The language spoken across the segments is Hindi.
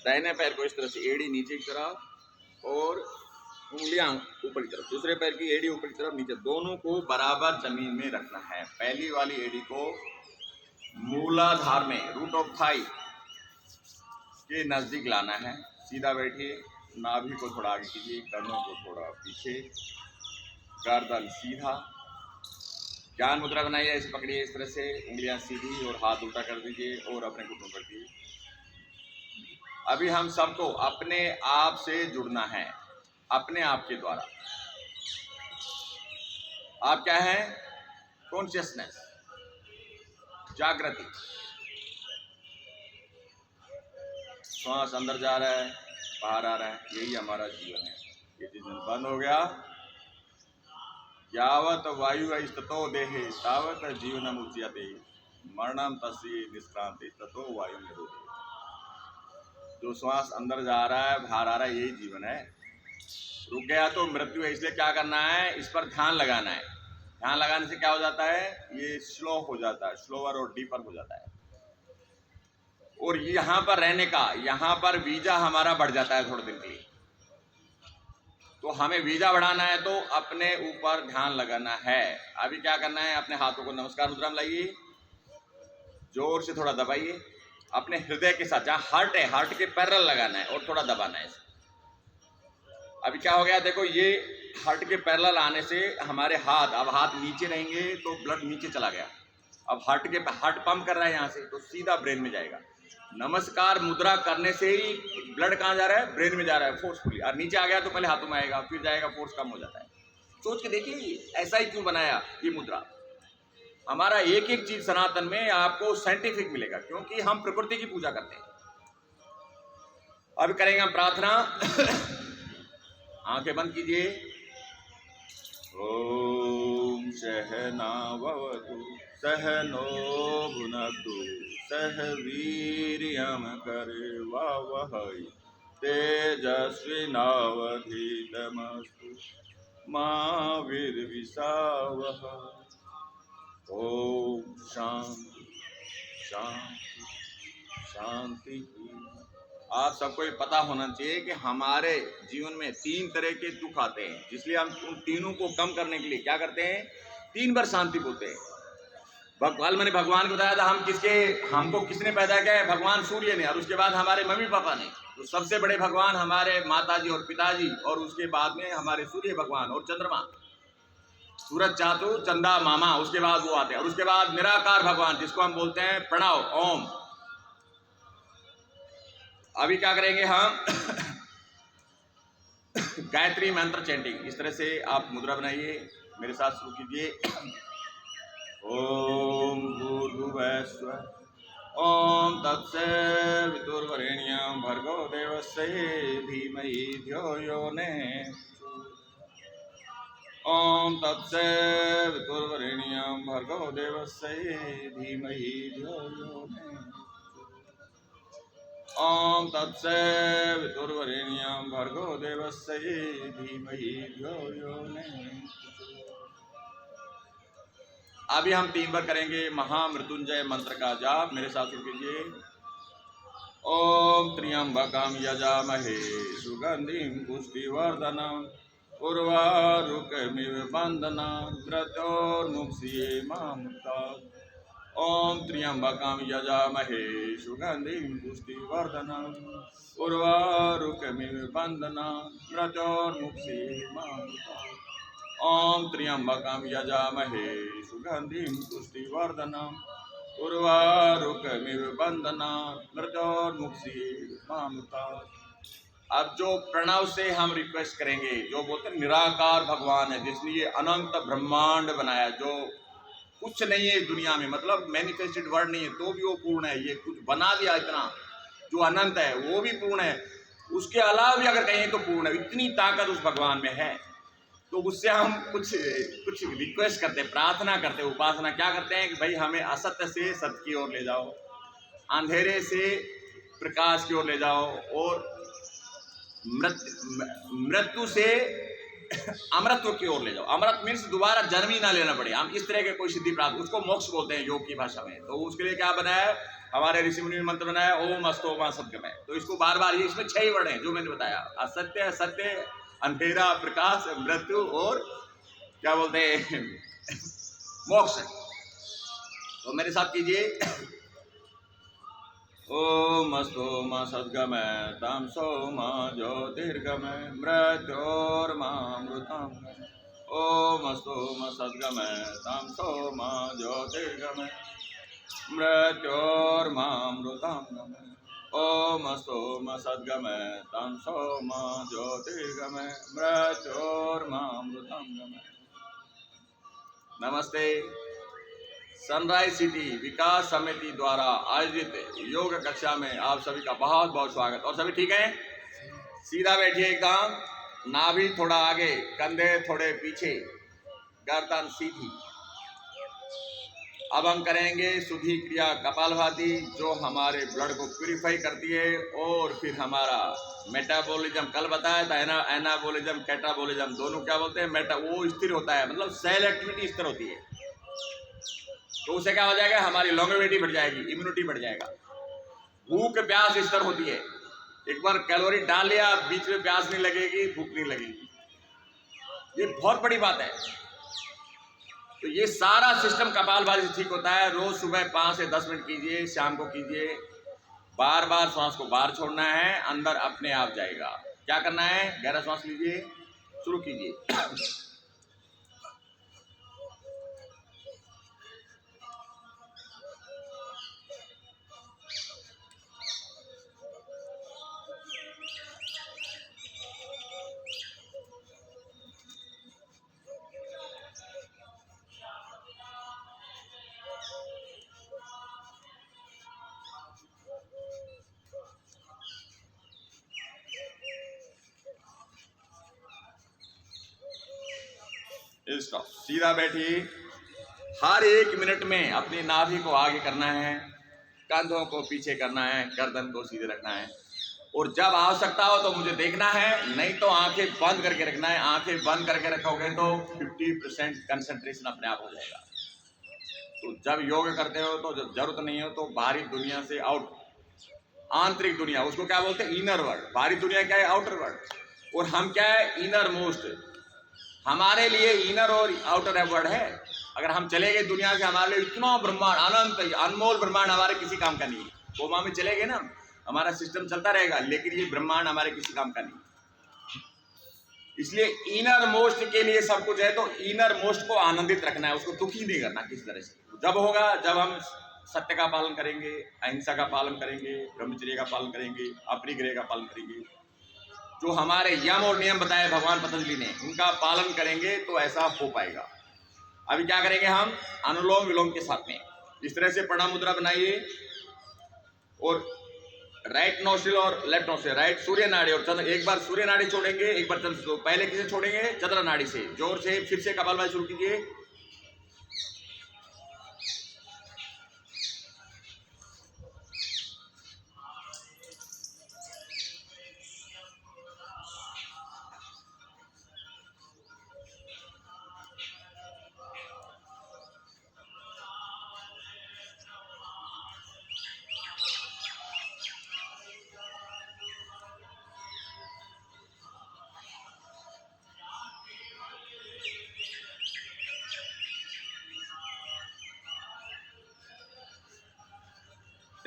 दाहिने पैर को इस तरह से एड़ी नीचे की तरफ और उंगलियां ऊपर की तरफ, दूसरे पैर की एड़ी ऊपर की तरफ नीचे, दोनों को बराबर जमीन में रखना है। पहली वाली एड़ी को मूलाधार में, रूट ऑफ थाई के नजदीक लाना है। सीधा बैठिए, नाभि को थोड़ा आगे कीजिए, कन्नों को थोड़ा पीछे, गर्दन सीधा। ज्ञान मुद्रा बनाइए, ऐसे पकड़िए इस तरह से, उंगलियां सीधी और हाथ उल्टा कर दीजिए और अपने घुटनों पर दीजिए। अभी हम सबको अपने आप से जुड़ना है, अपने आप के द्वारा। आप क्या है? कॉन्शियसनेस, जागृति। श्वास अंदर जा रहा है, बाहर आ रहा है, यही हमारा जीवन है। ये जीवन बंद हो गया, यावत वायु स्ततो देहे तावत जीवनम उच्यते मरणम तस्य निष्क्रांति ततो वायु निरोधे। जो श्वास अंदर जा रहा है, बाहर आ रहा है, यही जीवन है। रुक गया तो मृत्यु है। इसलिए क्या करना है? इस पर ध्यान लगाना है। ध्यान लगाने से क्या हो जाता है? ये स्लो हो जाता है, स्लोअर और डीपर हो जाता है। और यहाँ पर रहने का, यहाँ पर वीजा हमारा बढ़ जाता है थोड़े दिन के लिए। तो हमें वीजा बढ़ाना है तो अपने ऊपर ध्यान लगाना है। अभी क्या करना है? अपने हाथों को नमस्कार मुद्रा में लाइए, जोर से थोड़ा दबाइए, अपने हृदय के साथ, जहाँ हार्ट है, हार्ट के पैरेलल लगाना है और थोड़ा दबाना है। अभी क्या हो गया? देखो, ये हार्ट के पैरेलल आने से हमारे हाथ, अब हाथ नीचे रहेंगे तो ब्लड नीचे चला गया। अब हार्ट पंप कर रहा है यहाँ से, तो सीधा ब्रेन में जाएगा। नमस्कार मुद्रा करने से ही ब्लड कहाँ जा रहा है? ब्रेन में जा रहा है फोर्सफुली। और नीचे आ गया तो पहले हाथों में आएगा, फिर जाएगा, फोर्स कम हो जाता है। सोच के देखिए, ऐसा ही क्यों बनाया ये मुद्रा। हमारा एक एक चीज सनातन में आपको साइंटिफिक मिलेगा, क्योंकि हम प्रकृति की पूजा करते हैं। अब करेंगे हम प्रार्थना। आंखें बंद कीजिए। ओम सहनावतु सहनो भुनक्तु सह वीर्यं करवावहै तेजस्विनावधीतमस्तु मा विद्विषावहै। ओम शांति शांति शांति। आप सबको ये पता होना चाहिए कि हमारे जीवन में 3 तरह के दुख आते हैं, इसलिए हम उन तीनों को कम करने के लिए क्या करते हैं? 3 बार शांति बोलते हैं। भगवान, मैंने भगवान को बताया था, हमको किसने पैदा किया है? भगवान सूर्य ने, और उसके बाद हमारे मम्मी पापा ने। तो सबसे बड़े भगवान हमारे माताजी और पिताजी, और उसके बाद में हमारे सूर्य भगवान और चंद्रमा, सूरज चातु चंदा मामा, उसके बाद वो आते हैं। और उसके बाद निराकार भगवान, जिसको हम बोलते हैं प्रणव, ओम। अभी क्या करेंगे हम? गायत्री मंत्र चैंटिंग। इस तरह से आप मुद्रा बनाइए, मेरे साथ शुरू कीजिए। ओम भूर्भुवः स्वः ओम तत्सवितुर्वरेण्यं भर्गो देवस्य धीमहि धियो यो न ओम तत्सवितुर्वरेण्यं भर्गो देवस्य धीमहि धियो यो न ओम तत्सवितुर्वरेण्यं भर्गो देवस्य धीमहि धियो यो न। अभी हम 3 बार करेंगे महामृत्युंजय मंत्र का जाप। मेरे साथ शुरू कीजिए। ओम त्र्यंबकं यजामहे सुगंधिं पुष्टिवर्धनम् उर्वारुकमिव बन्धनान् मृत्योर्मुक्षीये मामृतात्। ओम त्र्यंबकं यजामहे सुगंधिं पुष्टिवर्धनम् उर्वारुकमिव बन्धनान् मृत्योर्मुक्षीये मामृतात्। ओम त्र्यंबकं यजामहे सुगंधिं पुष्टिवर्धनम् उर्वारुकमिव बन्धनान् मृत्योर्मुक्षीये मामृतात्। अब जो प्रणव से हम रिक्वेस्ट करेंगे, जो बोलते हैं निराकार भगवान है, जिसने ये अनंत ब्रह्मांड बनाया, जो कुछ नहीं है दुनिया में, मतलब मैनिफेस्टेड वर्ड नहीं है तो भी वो पूर्ण है। ये कुछ बना दिया, इतना जो अनंत है वो भी पूर्ण है, उसके अलावा भी अगर कहें तो पूर्ण है। इतनी ताकत उस भगवान में है। तो उससे हम कुछ रिक्वेस्ट करते हैं, प्रार्थना करते हैं, उपासना क्या करते हैं कि भाई हमें असत्य से सत्य की ओर ले जाओ, अंधेरे से प्रकाश की ओर ले जाओ, और मृत्यु से अमृत की ओर ले जाओ। अमृत मीन्स दोबारा जन्म ही ना लेना पड़े। हम इस तरह के कोई सिद्धि प्राप्त, उसको मोक्ष बोलते हैं योग की भाषा में। तो उसके लिए क्या बनाया है? हमारे ऋषि मुनि ने मंत्र बनाया ओम अस्तो मा सद्गमय। तो इसको बार बार, ये इसमें 6 ही वर्ड हैं जो मैंने बताया, असत्य, असत्य, अंधेरा, प्रकाश, मृत्यु और क्या बोलते हैं मोक्ष। तो मेरे साथ कीजिए ओम अस्तो मा सद्गमय तमसो मा ज्योतिर्गमय मृत्योर्मामृतंगमय। ओम अस्तो मा सद्गमय तमसो मा ज्योतिर्गमय मृत्योर्मामृतंगमय। ओम अस्तो मा सद्गमय तमसो मा ज्योतिर्गमय मृत्योर्मामृतंगमय। नमस्ते। सनराइज सिटी विकास समिति द्वारा आयोजित योग कक्षा में आप सभी का बहुत बहुत स्वागत। और सभी ठीक हैं? सीधा बैठिए एकदम, नाभि थोड़ा आगे, कंधे थोड़े पीछे, गर्दन सीधी। अब हम करेंगे शुद्धि क्रिया कपालभाति, जो हमारे ब्लड को प्यूरिफाई करती है और फिर हमारा मेटाबॉलिज्म, कल बताया था एनाबॉलिज्म कैटाबॉलिज्म दोनों क्या बोलते हैं, वो स्थिर होता है, मतलब सेल एक्टिविटी स्थिर होती है। तो उससे क्या हो जाएगा, हमारी लॉन्गेविटी बढ़ जाएगी, इम्यूनिटी बढ़ जाएगा। भूख प्यास स्थिर होती है, एक बार कैलोरी डाल लिया बीच में प्यास नहीं लगेगी, भूख नहीं लगेगी, ये बहुत बड़ी बात है। तो ये सारा सिस्टम कपालभाति से ठीक होता है। रोज सुबह 5 से 10 मिनट कीजिए, शाम को कीजिए। बार बार सांस को बाहर छोड़ना है, अंदर अपने आप जाएगा। क्या करना है, गहरा सांस लीजिए, शुरू कीजिए। स्टॉप। सीधा बैठिए। हर 1 मिनट में अपनी नाभि को आगे करना है, कंधों को पीछे करना है, गर्दन को सीधे रखना है। और जब आवश्यकता हो तो मुझे देखना है, नहीं तो आंखें बंद करके रखना है। आंखें बंद करके रखोगे तो 50% कंसंट्रेशन अपने आप हो जाएगा। तो जब योग करते हो तो जब जरूरत नहीं हो तो बाहरी दुनिया से आउट, आंतरिक दुनिया, उसको क्या बोलते हैं, इनर वर्ल्ड। बाहरी दुनिया क्या है, आउटर वर्ल्ड। और हम क्या है, इनर मोस्ट। हमारे लिए इनर और आउटर वर्ल्ड है। अगर हम चले गए दुनिया से, हमारे लिए इतना ब्रह्मांड, अनंत अनमोल ब्रह्मांड हमारे किसी काम का नहीं है। कोमा में चले गए ना, हमारा सिस्टम चलता रहेगा, लेकिन ये ब्रह्मांड हमारे किसी काम का नहीं। इसलिए इनर मोस्ट के लिए सब कुछ है। तो इनर मोस्ट को आनंदित रखना है, उसको दुखी नहीं करना किसी तरह से। जब होगा जब हम सत्य का पालन करेंगे, अहिंसा का पालन करेंगे, ब्रह्मचर्य का पालन करेंगे, अपरिग्रह का पालन करेंगे, जो हमारे यम और नियम बताए भगवान पतंजलि ने, उनका पालन करेंगे तो ऐसा हो पाएगा। अभी क्या करेंगे हम, अनुलोम विलोम के साथ में इस तरह से प्रणाम मुद्रा बनाइए और राइट नोस्ट्रिल और लेफ्ट नोस्ट्रिल, राइट सूर्य नाड़ी और चंद्र, एक बार सूर्य नाड़ी छोड़ेंगे, एक बार चंद्र, पहले किसे छोड़ेंगे, चंद्र नाड़ी से जोर से फिर से कपालभाति शुरू कीजिए।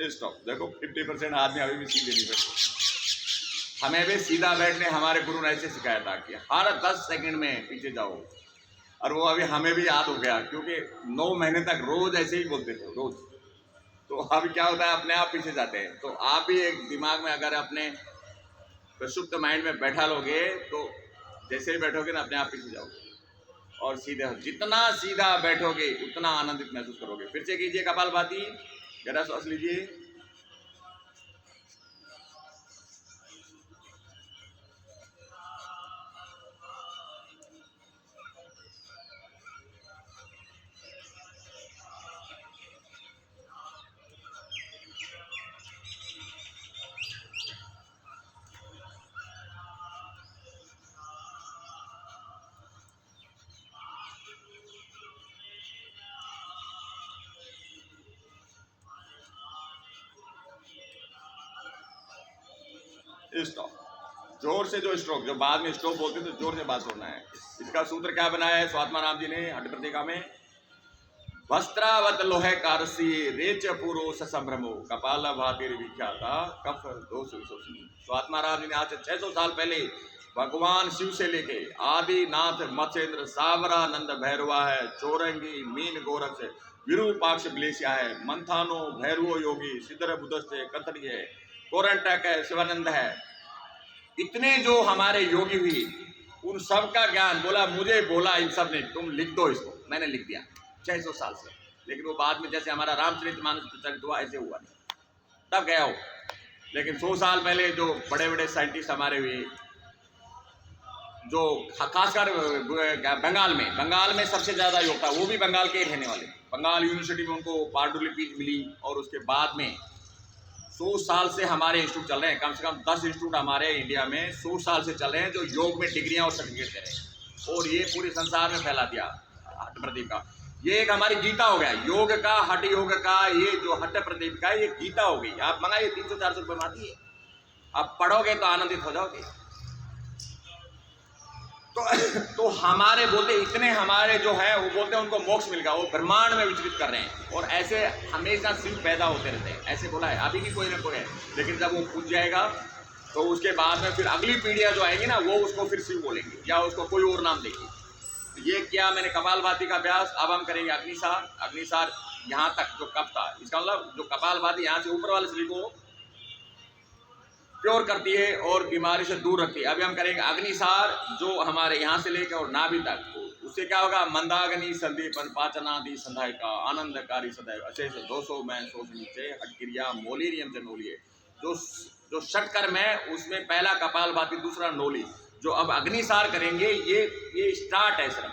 स्टॉप। देखो 50% आदमी अभी भी सीधे नहीं बैठे। हमें भी सीधा बैठने हमारे गुरु ने ऐसे सिखाया था कि हर 10 सेकंड में पीछे जाओ। और वो अभी हमें भी याद हो गया, क्योंकि 9 महीने तक रोज ऐसे ही बोलते थे, रोज। तो अभी क्या होता है, अपने आप पीछे जाते हैं। तो आप भी एक दिमाग में अगर अपने प्रसुप्त माइंड में बैठा लोगे तो जैसे ही बैठोगे ना, अपने आप पीछे जाओगे और सीधे, जितना सीधा बैठोगे उतना आनंदित महसूस करोगे। फिर से कीजिए कपालभाति, गहरा सांस लीजिए। स्टॉप, जोर से जो स्ट्रोक, जो बाद में स्टॉप बोलते हैं तो जोर से बात सुनना है। इसका सूत्र क्या बनाया है स्वात्मा राम जी ने हट प्रतिका में? वस्त्रावत लोहे कारसी रेच पुरुष संभ्रमो कपाल भातिर विख्याता कफ दोष विशोषणी। स्वात्मा राम जी ने आज से 600 साल पहले भगवान शिव से लेके आदिनाथ मत्स्येंद्र सावरानंद भैरवा है, चौरंगी मीन गोरक्ष विरूपाक्ष ब्लेसिया है, मंथानो भैरवो योगी सिद्धर बुद्धस्त कथनी है, कोरंटक है, शिवानंद है, इतने जो हमारे योगी हुई उन सब का ज्ञान बोला, मुझे बोला इन सब ने तुम लिख दो इसको। मैंने लिख दिया 600 साल से, लेकिन वो बाद में जैसे हमारा रामचरितमानस प्रचलित हुआ ऐसे हुआ नहीं, तब गया हो। लेकिन 100 साल पहले जो बड़े बड़े साइंटिस्ट हमारे हुए, जो खासकर बंगाल में सबसे ज़्यादा योग था, वो भी बंगाल के रहने वाले, बंगाल यूनिवर्सिटी में उनको पांडुलिपि मिली। और उसके बाद में 100 साल से हमारे इंस्टीट्यूट चल रहे हैं, कम से कम 10 इंस्टीट्यूट हमारे इंडिया में 100 साल से चल रहे हैं जो योग में डिग्रियां और सर्टिफिकेट दे रहे हैं, और ये पूरे संसार में फैला दिया हट प्रदीप का। ये एक हमारी गीता हो गया, योग का, हट योग का, ये जो हट प्रदीप का ये गीता हो गई। आप मंगाइए 300-400 रुपये में आती है, आप पढ़ोगे तो आनंदित हो जाओगे। तो हमारे बोलते इतने हमारे जो है वो बोलते हैं उनको मोक्ष मिल गया, वो ब्रह्मांड में विचरित कर रहे हैं, और ऐसे हमेशा शिव पैदा होते रहते हैं, ऐसे बोला है अभी भी कोई ना कोई है। लेकिन जब वो पूछ जाएगा तो उसके बाद में फिर अगली पीढ़ियां जो आएंगी ना वो उसको फिर शिव बोलेंगे या उसको कोई और नाम देगी। तो ये क्या मैंने कपालभाति का अभ्यास, अब हम करेंगे अग्निसार। अग्निसार यहाँ तक जो कप था, इसका मतलब जो कपालभाति यहाँ से ऊपर वाले शरीर को प्योर करती है और बीमारी से दूर रखती है। अभी हम करेंगे अग्निसार, जो हमारे यहाँ से लेकर और नाभि तक, उससे क्या होगा? मंदाग्नि संदीपन पाचनादि संधायिका आनंदकारी सदैव अशेष 200 में सोच नीचे हटक्रिया मोलिरियम से नोलिए। जो षटकर्म है उसमें पहला कपालभाति, दूसरा नोली। जो अब अग्निसार करेंगे ये स्टार्ट है सर।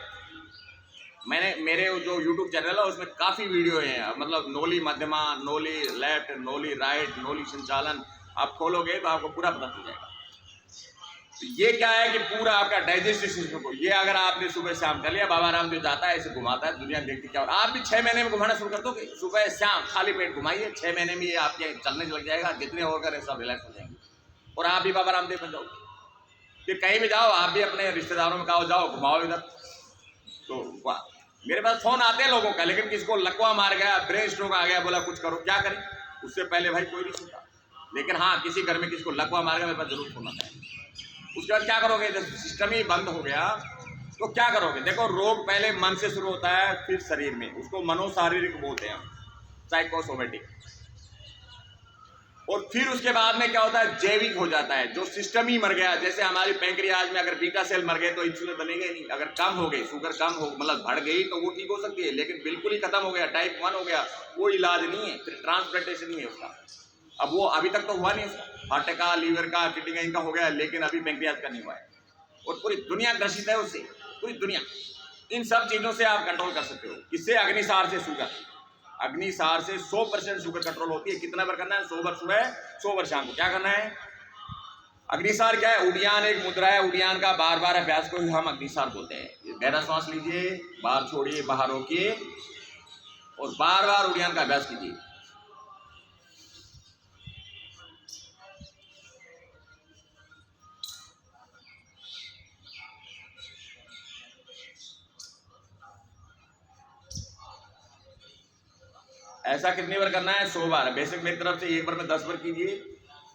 मैंने मेरे जो YouTube चैनल है उसमें काफ़ी वीडियो हैं, मतलब नोली मध्यमा, नोली लेफ्ट, नोली राइट, नोली संचालन, आप खोलोगे तो आपको पूरा पता चल जाएगा। तो ये क्या है कि पूरा आपका डाइजेस्टिव सिस्टम को, ये अगर आपने सुबह शाम कर लिया, बाबा रामदेव जाता है ऐसे घुमाता है, दुनिया देखती क्या। और आप भी 6 महीने में घुमाना शुरू कर दोगे, सुबह शाम खाली पेट घुमाइए, 6 महीने में ये आपके चलने लग जाएगा, जितने और करें सब रिलैक्स हो जाएंगे और आप भी बाबा रामदेव बन जाओगे। फिर कहीं भी जाओ, आप भी अपने रिश्तेदारों में कहो जाओ घुमाओ इधर, तो वाह। मेरे पास फोन आते हैं लोगों का, लेकिन किसको लकवा मार गया, ब्रेन स्ट्रोक आ गया, बोला कुछ करो, क्या करें? उससे पहले भाई कोई नहीं सुनता। लेकिन हाँ, किसी घर में किसको लकवा मार गया मेरे पास जरूर फोन आता है। उसके बाद क्या करोगे? जब सिस्टम ही बंद हो गया तो क्या करोगे? देखो, रोग पहले मन से शुरू होता है, फिर शरीर में, उसको मनोशारीरिक बोलते हैं, साइकोसोमेटिक। और फिर उसके बाद में क्या होता है? जैविक हो जाता है, जो सिस्टम ही मर गया। जैसे हमारी पैंक्रियाज में अगर बीटा सेल मर गए तो इंसुलिन बनेगा ही नहीं। अगर कम हो गई, शुगर कम हो, मतलब बढ़ गई तो वो ठीक हो सकती है, लेकिन बिल्कुल ही खत्म हो गया, टाइप 1 हो गया, वो इलाज नहीं है, फिर ट्रांसप्लांटेशन ही है उसका। अब वो अभी तक तो हुआ नहीं उसका, हार्ट का, लीवर का, किडनी का, इनका हो गया, लेकिन अभी पैंक्रियाज का नहीं हुआ है। और पूरी दुनिया ग्रसित है उससे, पूरी दुनिया। इन सब चीज़ों से आप कंट्रोल कर सकते हो। किससे? अग्निसार से। शुगर, अग्निसार से 100% शुगर कंट्रोल होती है। कितना बार करना है? 100 बार सुबह, 100 बार शाम को। क्या करना है? अग्निसार क्या है? उडियान एक मुद्रा है, उडियान का बार बार अभ्यास को ही हम अग्निसार बोलते हैं। गहरा सांस लीजिए, बाहर छोड़िए, बाहर रोकिए और बार बार उडियान का अभ्यास कीजिए। ऐसा कितनी बार करना है? 100 बार। बेसिक मेरी तरफ से एक बार में 10 बार कीजिए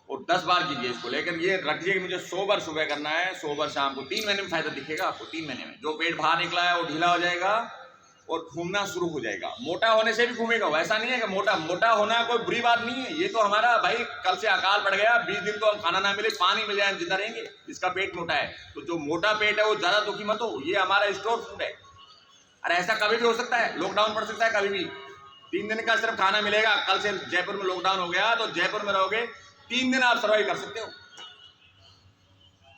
और 10 बार कीजिए इसको, लेकिन ये रखिए कि मुझे 100 बार सुबह करना है, 100 बार शाम को। 3 महीने में फायदा दिखेगा आपको। 3 महीने में जो पेट बाहर निकला है वो ढीला हो जाएगा और घूमना शुरू हो जाएगा। मोटा होने से भी घूमेगा, वैसा नहीं है कि मोटा होना कोई बुरी बात नहीं है। ये तो हमारा भाई कल से अकाल पड़ गया, 20 दिन तो हम खाना ना मिले, पानी मिल जाए, हम जिंदा रहेंगे। इसका पेट मोटा है, तो जो मोटा पेट है वो ज्यादा दुखी मत हो, ये हमारा स्टोर फूड है। अरे ऐसा कभी भी हो सकता है, लॉकडाउन पड़ सकता है कभी भी। 3 दिन का सिर्फ खाना मिलेगा। कल से जयपुर में लॉकडाउन हो गया तो जयपुर में रहोगे, 3 दिन आप सर्वाइव कर सकते हो।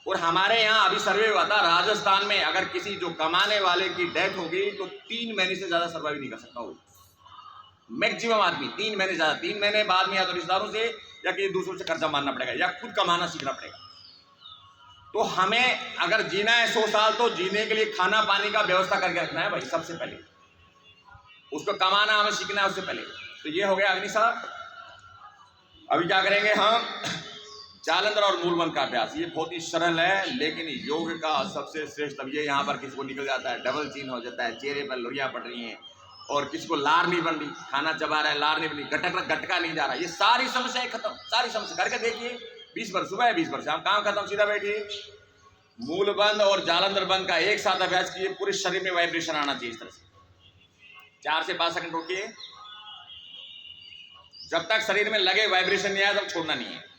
और हमारे यहाँ अभी सर्वे हुआ था, राजस्थान में अगर किसी जो कमाने वाले की डेथ हो गई तो 3 महीने से ज्यादा सर्वाइव नहीं कर सकता वो मैक्सिमम आदमी। 3 महीने ज्यादा, 3 महीने बाद में या तो रिश्तेदारों से या किसी दूसरों से कर्जा मारना पड़ेगा या खुद कमाना सीखना पड़ेगा। तो हमें अगर जीना है 100 साल तो जीने के लिए खाना पानी का व्यवस्था करके रखना है भाई, सबसे पहले उसको कमाना हमें सीखना है उससे पहले। तो ये हो गया अग्निसार। अभी क्या करेंगे हम? जालंधर और मूलबंध का अभ्यास ये बहुत ही सरल है, लेकिन योग का सबसे श्रेष्ठ अब ये यहाँ पर किसी को निकल जाता है, डबल चीन हो जाता है, चेहरे पर लुरियाँ पड़ रही हैं, और किसी को लार नहीं बन रही, खाना चबा रहा है लार नहीं बन रही, गटका नहीं जा रहा, ये सारी समस्याएं खत्म, सारी समस्या करके देखिए। 20 बार सुबह 20 बार शाम, काम खत्म, सीधा बैठिए। मूलबंध और जालंधर बंध का एक साथ अभ्यास कीजिए, पूरे शरीर में वाइब्रेशन आना चाहिए इस तरह से। 4 से 5 सेकंड रोकिए, जब तक शरीर में लगे वाइब्रेशन नहीं आया तब छोड़ना नहीं है।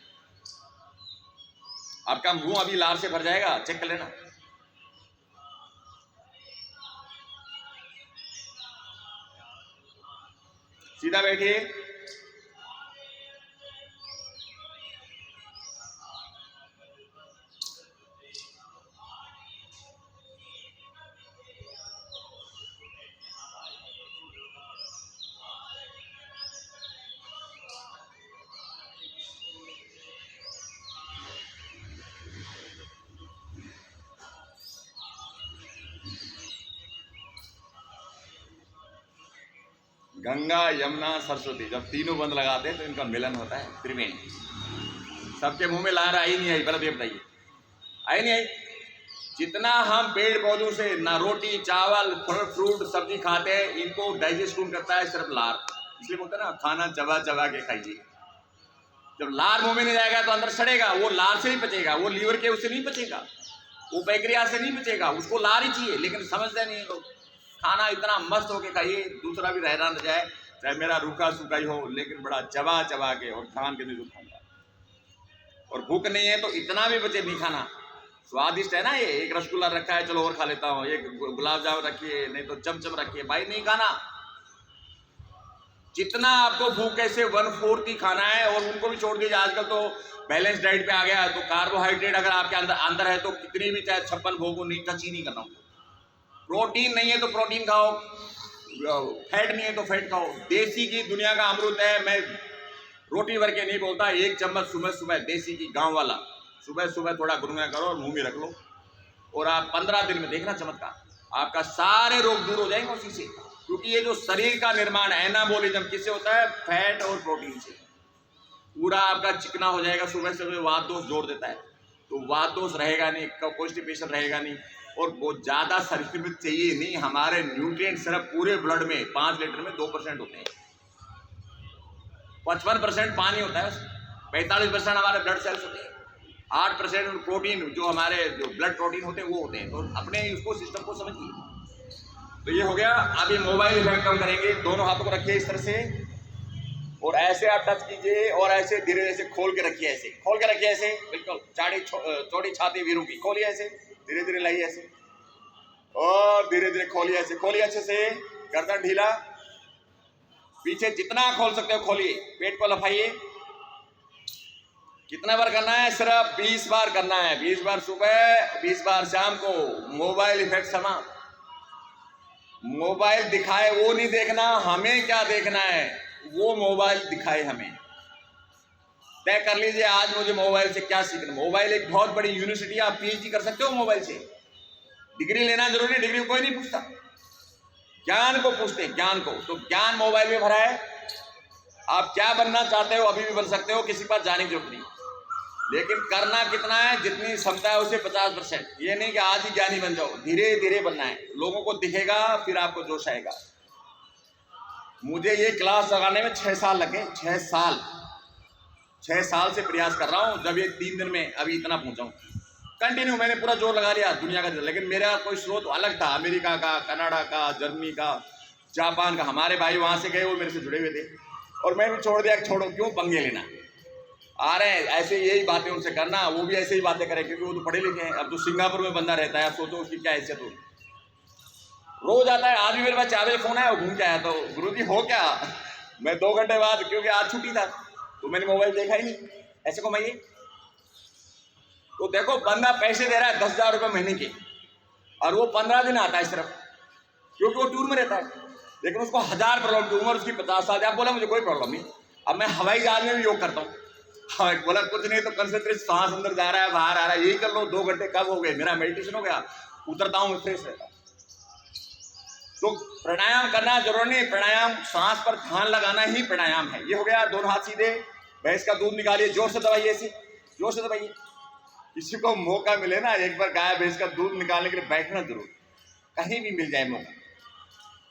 आपका मुंह अभी लार से भर जाएगा, चेक कर लेना। सीधा बैठिए। गंगा यमुना सरस्वती जब तीनों बंद लगाते हैं तो इनका मिलन होता है त्रिवेणी। सबके मुंह में लहर आई नहीं आई, पहले बताइए, आई नहीं आई? जितना हम पेड़ पौधों से ना रोटी चावल फल फ्रूट सब्जी खाते हैं, इनको डाइजेस्ट कौन करता है? सिर्फ लार। इसलिए बोलते हैं ना, खाना चबा चबा के खाइए। जब लार मुंह में नहीं जाएगा तो अंदर सड़ेगा, वो लार से ही पचेगा, वो लीवर के उससे नहीं पचेगा, वो पैक्रिया से नहीं पचेगा, उसको लार ही चाहिए। लेकिन समझते नहीं लोग। खाना इतना मस्त होके खाइए, दूसरा भी हैरान रह जाए, चाहे मेरा रूखा सूखा ही हो, लेकिन बड़ा चबा चबा के और खान के नहीं खाऊंगा। और भूख नहीं है तो इतना भी बचे नहीं खाना। स्वादिष्ट है ना ये, एक रसगुल्ला रखा है चलो और खा लेता हूँ, एक गुलाब जामुन रखिए, नहीं तो चमचम रखिए, भाई नहीं खाना। जितना आपको भूख है से 1/4 ही खाना है, और उनको भी छोड़ दीजिए। आजकल तो बैलेंस डाइट पे आ गया है, तो कार्बोहाइड्रेट अगर आपके अंदर है तो कितनी भी चाहे 56 भोग नहीं, टच ही नहीं करना। प्रोटीन नहीं है तो प्रोटीन खाओ, फैट नहीं है तो फैट खाओ। देसी की दुनिया का अमृत है। मैं रोटी भर के नहीं बोलता, 1 चम्मच सुबह सुबह देसी की गांव वाला सुबह सुबह थोड़ा गुनगुना करो और मुंह में रख लो, और आप 15 दिन में देखना चमत्कार, आपका सारे रोग दूर हो जाएंगे उसी से। क्योंकि ये जो शरीर का निर्माण एनाबोलिज्म किससे होता है? फैट और प्रोटीन से। पूरा आपका चिकना हो जाएगा। सुबह सुबह वात दोष जोड़ देता है, तो वात दोष रहेगा नहीं, कॉन्स्टिपेशन रहेगा नहीं, और बहुत ज़्यादा शरीर में चाहिए नहीं। हमारे न्यूट्रिएंट सिर्फ पूरे ब्लड में 5 लीटर में 2% होते हैं, 55% पानी होता है, 45% हमारे ब्लड सेल्स होते हैं, 8% प्रोटीन जो हमारे जो ब्लड प्रोटीन होते हैं वो होते हैं। तो अपने उसको सिस्टम को समझिए। तो ये हो गया। अभी मोबाइल इफेक्ट कम करेंगे। दोनों हाथों को रखिए इस तरह से, और ऐसे आप टच कीजिए, और ऐसे धीरे धीरे खोल के रखिए, ऐसे खोल के रखिए, ऐसे बिल्कुल चौड़ी छाती वीरों की खोलिए, ऐसे धीरे धीरे लाइए, ऐसे और धीरे धीरे खोलिए, ऐसे खोलिए अच्छे से, गर्दन ढीला, पीछे जितना खोल सकते हो खोलिए, पेट को लफाइए। कितना बार करना है? सिर्फ 20 बार करना है। 20 बार सुबह, 20 बार शाम को। मोबाइल इफेक्ट समाप्त। मोबाइल दिखाए वो नहीं देखना, हमें क्या देखना है वो मोबाइल दिखाए हमें। तय कर लीजिए आज मुझे मोबाइल से क्या सीखना। मोबाइल एक बहुत बड़ी यूनिवर्सिटी है, आप पीएचडी कर सकते हो मोबाइल से। डिग्री लेना जरूरी नहीं, डिग्री कोई नहीं पूछता, ज्ञान को पूछते हैं, ज्ञान को। तो ज्ञान मोबाइल में भरा है। आप क्या बनना चाहते हो अभी भी बन सकते हो, किसी के पास जाने की जरूरत नहीं। लेकिन करना कितना है? जितनी क्षमता है उसे 50%। ये नहीं कि आज ही ज्ञानी बन जाओ, धीरे धीरे बनना है। लोगों को दिखेगा, फिर आपको जोश आएगा। मुझे ये क्लास लगाने में 6 साल लगे, 6 साल से प्रयास कर रहा हूँ। जब ये 3 दिन में अभी इतना पहुंचा हूँ, कंटिन्यू मैंने पूरा जोर लगा लिया दुनिया का। लेकिन मेरा कोई स्रोत अलग था, अमेरिका का, कनाडा का, जर्मनी का, जापान का। हमारे भाई वहाँ से गए, वो मेरे से जुड़े हुए थे, और मैंने छोड़ दिया। छोड़ो, क्यों पंगे लेना। आ रहे हैं ऐसे, यही बातें उनसे करना, वो भी ऐसे ही बातें करें, क्योंकि वो तो पढ़े लिखे हैं। अब जो सिंगापुर में बंदा रहता है, आप सोचो उसकी क्या हैसियत होगी। रोज आता है। आज भी मेरे पास 4 बजे फोन आया, वो घूम के आया, तो गुरुजी हो क्या? मैं 2 घंटे बाद, क्योंकि आज छुट्टी था, तो मैंने मोबाइल देखा ही नहीं। ऐसे घुमाइए। तो देखो, बंदा पैसे दे रहा है 10,000 रुपये महीने के, और वो 15 दिन आता है सिर्फ, क्योंकि वो टूर में रहता है। लेकिन उसको 1000 प्रॉब्लम की उम्र, उसकी 50 साल। आप बोला मुझे कोई प्रॉब्लम नहीं। अब मैं हवाई जहाज में भी योग करता हूँ। हाँ, बोला कुछ नहीं तो कंसंट्रेट, सांस अंदर जा रहा है बाहर आ रहा है, यही कर लो। 2 घंटे कब हो गए, मेरा मेडिटेशन हो गया, उतरता हूँ, फ्रेश रहता हूँ। तो प्राणायाम करना जरूरी नहीं। प्राणायाम, सांस पर ध्यान लगाना ही प्राणायाम है। ये हो गया। दोनों हाथ सीधे, भैंस का दूध निकालिए, जोर से दबाइए ऐसे, जोश से दबाइए। किसी को मौका मिले ना एक बार गाय भैंस का दूध निकालने के लिए बैठना जरूर, कहीं भी मिल जाए मौका,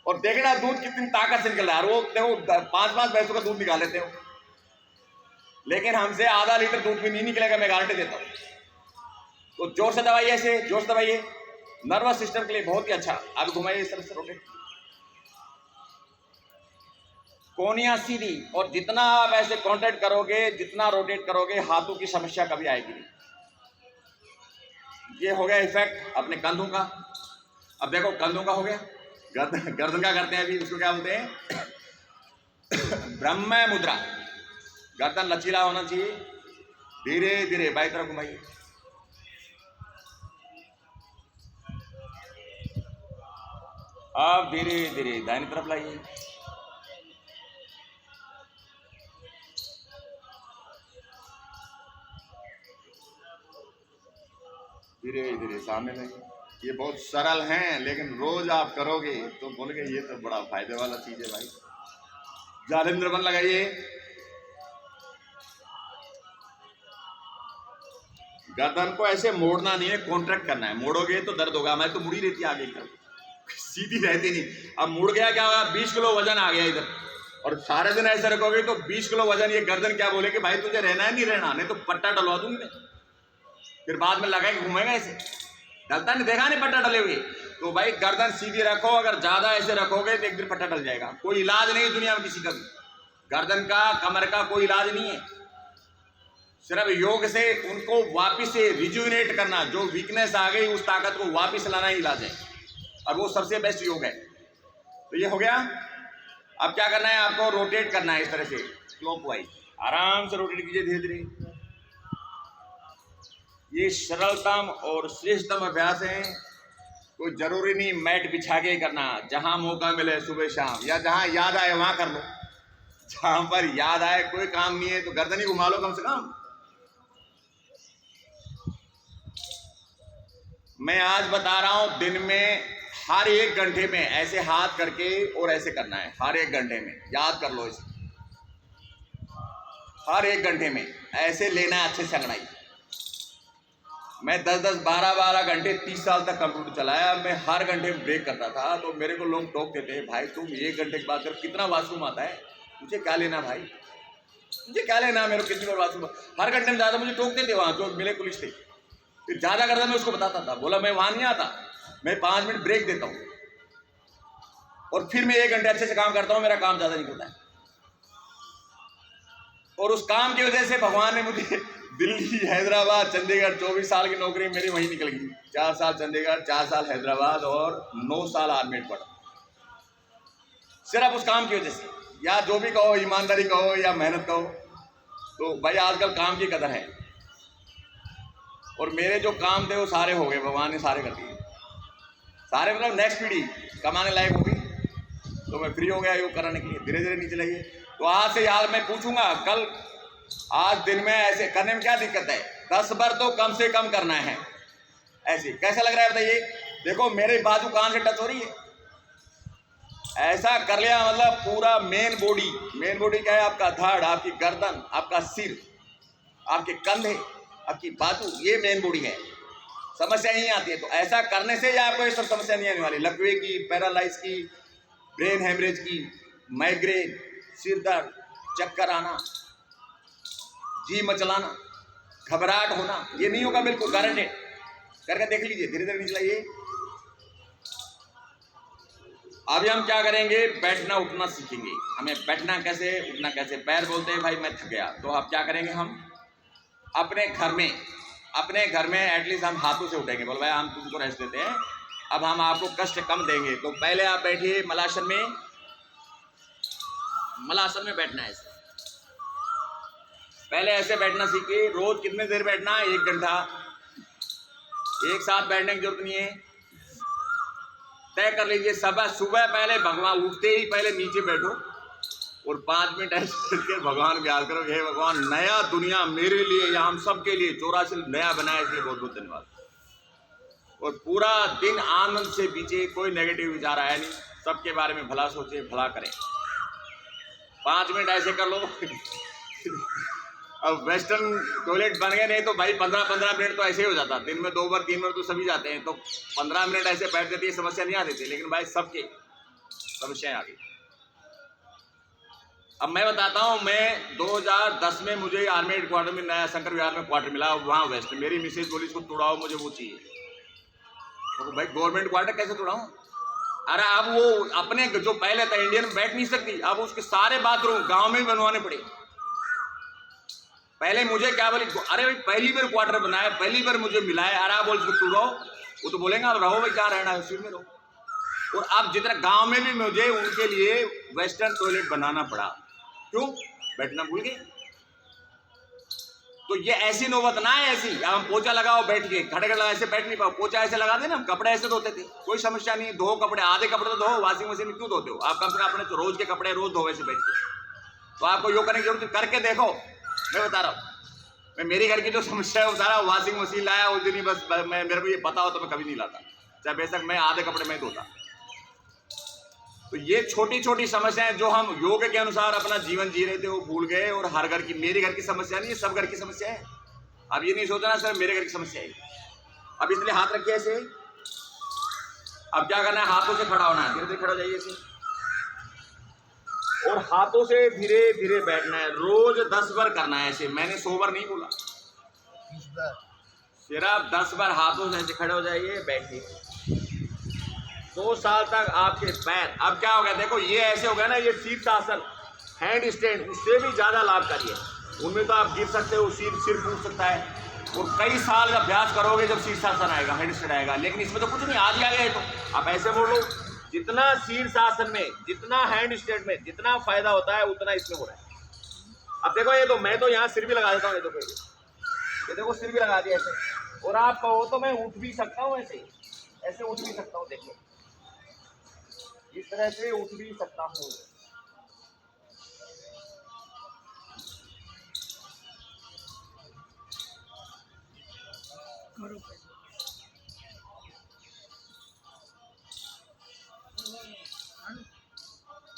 और देखना दूध कितनी ताकत से निकल रहा है। वो देखो 5-5 भैंसों का दूध निकाल लेते हो, लेकिन हमसे आधा लीटर दूध भी नहीं निकलेगा, मैं गारंटी देता हूँ। तो जोर से दबाइए, ऐसे जोर से दबाइए, नर्वस सिस्टम के लिए बहुत ही अच्छा। आप घुमाइए इस तरह से, रोटेट, कोनिया सीधी, और जितना आप ऐसे कॉन्ट्रैक्ट करोगे, जितना रोटेट करोगे, हाथों की समस्या कभी आएगी नहीं। ये हो गया इफेक्ट अपने कंधों का। अब देखो कंधों का हो गया, गर्दन का करते हैं अभी, उसको क्या बोलते हैं? ब्रह्म मुद्रा। गर्दन लचीला होना चाहिए, धीरे धीरे बाई तरफ घुमाइए, अब धीरे धीरे दाहिनी तरफ लाइए, धीरे धीरे सामने लाइए। ये बहुत सरल हैं, लेकिन रोज आप करोगे तो बोलोगे ये तो बड़ा फायदे वाला चीज है भाई। जालिंद्र बन लगाइए, गर्दन को ऐसे मोड़ना नहीं है, कॉन्ट्रैक्ट करना है। मोड़ोगे तो दर्द होगा, मैं तो मुड़ी रहती है आगे की तरफ, सीधी रहती नहीं। अब मुड़ गया क्या होगा? 20 किलो वजन आ गया इधर, और सारे दिन ऐसे रखोगे तो 20 किलो वजन, ये गर्दन क्या बोले कि भाई तुझे रहना है नहीं रहना, नहीं तो पट्टा डलवा दूंगी मैं। फिर बाद में लगा के घूमेगा ऐसे, डलता नहीं, देखा नहीं पट्टा डले हुए। तो भाई गर्दन सीधी रखो, अगर ज्यादा ऐसे रखोगे तो एक दिन पट्टा डल जाएगा। कोई इलाज नहीं है दुनिया में किसी का भी, गर्दन का कमर का कोई इलाज नहीं है। सिर्फ योग से उनको वापिस से रिजुविनेट करना, जो वीकनेस आ गई उस ताकत को वापिस लाना ही इलाज है, और वो सबसे बेस्ट योग है। तो ये हो गया। अब क्या करना है आपको? रोटेट करना है इस तरह से क्लॉकवाइज, आराम से रोटेट कीजिए धीरे धीरे। ये सरलतम और श्रेष्ठतम अभ्यास है, कोई जरूरी नहीं मैट बिछा के करना, जहां मौका मिले सुबह शाम, या जहां याद आए वहां कर लो। जहां पर याद आए, कोई काम नहीं है तो गर्दन ही घुमा लो कम से कम। मैं आज बता रहा हूं, दिन में हर 1 घंटे में ऐसे हाथ करके और ऐसे करना है, हर 1 घंटे में, याद कर लो इसे, हर 1 घंटे में ऐसे लेना है अच्छे से अंगड़ाई। मैं 10-10, 12-12 घंटे 30 साल तक कंप्यूटर चलाया, मैं हर घंटे में ब्रेक करता था। तो मेरे को लोग टोकते थे, भाई तुम 1 घंटे के बाद कितना वॉशरूम आता है, मुझे क्या लेना भाई, मुझे क्या लेना, मेरे को किसी को वॉशरूम हर घंटे में ज़्यादा। मुझे टोकते थे वहाँ जो मिले पुलिस थे, फिर ज़्यादा करता मैं उसको बताता था, बोला मैं वहाँ नहीं आता, मैं 5 मिनट ब्रेक देता हूँ और फिर मैं 1 घंटे अच्छे से काम करता हूँ, मेरा काम ज़्यादा निकलता है। और उस काम की वजह से भगवान ने मुझे दिल्ली, हैदराबाद, चंडीगढ़, 24 साल की नौकरी मेरी वहीं निकल गई। 4 साल चंडीगढ़, 4 साल हैदराबाद और 9 साल आर्मी में पढ़ा, सिर्फ उस काम की वजह से। या जो भी कहो, ईमानदारी कहो या मेहनत कहो, तो भाई आजकल काम की कदर है। और मेरे जो काम थे वो सारे हो गए, भगवान ने सारे कर दिए, सारे मतलब नेक्स्ट पीढ़ी कमाने लायक होगी, तो मैं फ्री हो गया योग कराने के लिए। धीरे धीरे नीचे लगिए। तो आज से याद मैं पूछूंगा कल, आज दिन में ऐसे करने में क्या दिक्कत है? 10 बार तो कम से कम करना है। ऐसे कैसा लग रहा है बताइए? देखो मेरे बाजू कान से टच हो रही है, ऐसा कर लिया मतलब पूरा मेन बॉडी क्या है? आपका धड़, आपकी गर्दन, आपका सिर, आपके कंधे, आपकी बाजू, ये मेन बॉडी है। समस्या यही आती है। तो ऐसा करने से आपको ये सब समस्या नहीं आने वाली, लकवे की, पैरालाइज की, ब्रेन हेमरेज की, माइग्रेन, सिर दर्द, चक्कर आना, जी मचलाना, घबराहट होना, ये नहीं होगा, बिल्कुल गारंटेड। करके देख लीजिए, धीरे धीरे नीचे लाइए। अभी हम क्या करेंगे? बैठना उठना सीखेंगे। हमें बैठना कैसे, उठना कैसे। पैर बोलते हैं भाई मैं थक गया, तो आप क्या करेंगे? हम अपने घर में एटलीस्ट हम हाथों से उठेंगे। बोल भाई हम तुमको रेस्ट देते हैं, अब हम आपको कष्ट कम देंगे। तो पहले आप बैठिए मलासन में बैठना है ऐसे, पहले ऐसे बैठना सीखिए। रोज कितने देर बैठना है? 1 घंटा। एक साथ बैठने की जरूरत नहीं है, तय कर लीजिए। सुबह पहले भगवान उठते ही पहले नीचे बैठो और 5 मिनट ऐसे करके भगवान को याद करो, हे भगवान नया दुनिया मेरे लिए या हम सब के लिए 84 नया बनाया, इसलिए बहुत बहुत धन्यवाद। और पूरा दिन आनंद से बीते, कोई नेगेटिव विचार आया नहीं, सबके बारे में भला सोचे, भला करें। 5 मिनट ऐसे कर लो अब वेस्टर्न टॉयलेट बन गए, नहीं तो भाई 15-15 मिनट तो ऐसे ही हो जाता, दिन में 2 बार 3 बार तो सभी जाते हैं, तो 15 मिनट ऐसे बैठ जाती है, समस्या नहीं आती थी, लेकिन भाई सबके समस्याएं आ गई। अब मैं बताता हूँ, मैं 2010 में मुझे आर्मी हेडक्वार्टर में नया शंकर विहार में क्वार्टर मिला, वहाँ वेस्ट। मेरी मिसेज बोली इसको तोड़ाओ, मुझे वो चाहिए। तो भाई गवर्नमेंट क्वार्टर कैसे तोड़ाऊँ? अरे अब वो अपने जो पहले था इंडियन में बैठ नहीं सकती, अब उसके सारे बाथरूम गांव में भी बनवाने पड़े। पहले मुझे क्या बोली, अरे भाई पहली बार क्वार्टर बनाया, पहली बार मुझे मिला है, अरे बोल इसको तोड़ाओ। वो तो बोलेंगे अब रहो भाई, क्या रहना है उसी में रहो। और अब जितना गांव में भी मुझे उनके लिए वेस्टर्न टॉयलेट बनाना पड़ा, क्यों? बैठना भूल गए। तो ये ऐसी नौबत ना है, ऐसी हम पोछा लगाओ बैठ के, खड़े खड़े ऐसे बैठ नहीं पाओ, पोछा ऐसे लगा दे ना, कपड़े ऐसे धोते थे, कोई समस्या नहीं। धो कपड़े, आधे कपड़े तो धो, वॉशिंग मशीन में क्यों धोते हो आप? कम से कम अपने तो रोज के कपड़े रोज धो ऐसे बैठ के। तो आपको योग करने की जरूरत, करके देखो। मैं बता रहा हूँ, मैं मेरी घर की जो समस्या है वो सारा वॉशिंग मशीन लाया उस दिन ही, बस मैं मेरे को ये पता हो तो मैं कभी नहीं लाता, चाहे बेशक मैं आधे कपड़े में धोता। तो ये छोटी छोटी समस्याएं जो हम योग के अनुसार अपना जीवन जी रहे थे वो भूल गए। और हर घर की, मेरे घर की समस्या नहीं है, सब घर की समस्या है। अब ये नहीं सोचना सर मेरे घर की समस्या है। अब इसलिए हाथ रखिए ऐसे। अब क्या करना है, हाथों से खड़ा होना है, धीरे धीरे खड़ा हो जाइए ऐसे, और हाथों से धीरे धीरे बैठना है। रोज 10 बार करना है ऐसे, मैंने 100 बार नहीं बोला, सिर्फ 10 बार हाथों से ऐसे खड़े हो जाइए, बैठिए। 2 साल तक आपके पैर, अब क्या हो गया देखो, ये ऐसे हो गया ना, ये शीर्षासन हैंड स्टैंड, उससे भी ज्यादा लाभकारी है। उनमें तो आप गिर सकते हो, सिर फूट सकता है, और कई साल अभ्यास करोगे जब शीर्षासन आएगा, हैंड स्टैंड आएगा। लेकिन इसमें तो कुछ नहीं, आज ही आ गया है। तो आप ऐसे बोल लो, जितना शीर्षासन में, जितना हैंड स्टैंड में जितना फायदा होता है उतना इसमें हो रहा है। अब देखो, ये तो मैं तो यहाँ सिर भी लगा देता हूँ, ये देखो सिर भी लगा दिया ऐसे, और आप कहो तो मैं उठ भी सकता हूँ ऐसे, ऐसे उठ भी सकता हूँ, देखो इस तरह से उठ भी सकता हूँ।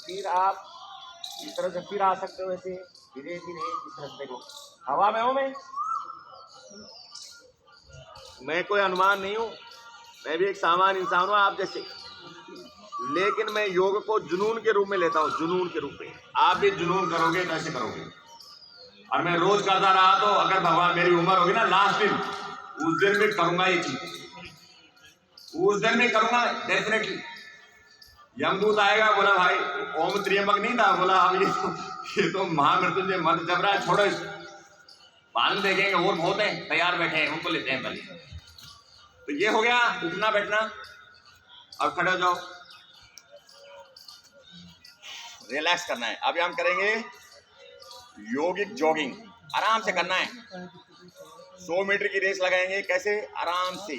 फिर आप इस तरह से फिर आ सकते हो ऐसे धीरे धीरे, इस तरह से देखो, हवा में हूँ मैं कोई अनुमान नहीं हूँ, मैं भी एक सामान्य इंसान हूँ आप जैसे। लेकिन मैं योग को जुनून के रूप में लेता हूँ, जुनून के रूप में। आप भी जुनून करोगे तो ऐसे करोगे, और मैं रोज करता रहा तो अगर भगवान मेरी उम्र होगी ना लास्ट दिन, उस दिन में करूंगा ये चीज, उस दिन में करूंगा डेफिनेटली। यमदूत आएगा, बोला भाई ओम त्र्यंबक नहीं था, बोला अब ये तो महामृत्युंजय मंत्र जब रहा है, छोड़ो इसको, बाद में देखेंगे, और बहुत हैं तैयार बैठे हैं, उनको लेते हैं पहले। तो ये हो गया उठना बैठना। अब खड़े हो जाओ, रिलैक्स करना है। अभी हम करेंगे योगिक जॉगिंग, आराम से करना है। 100 मीटर की रेस लगाएंगे, कैसे? आराम से।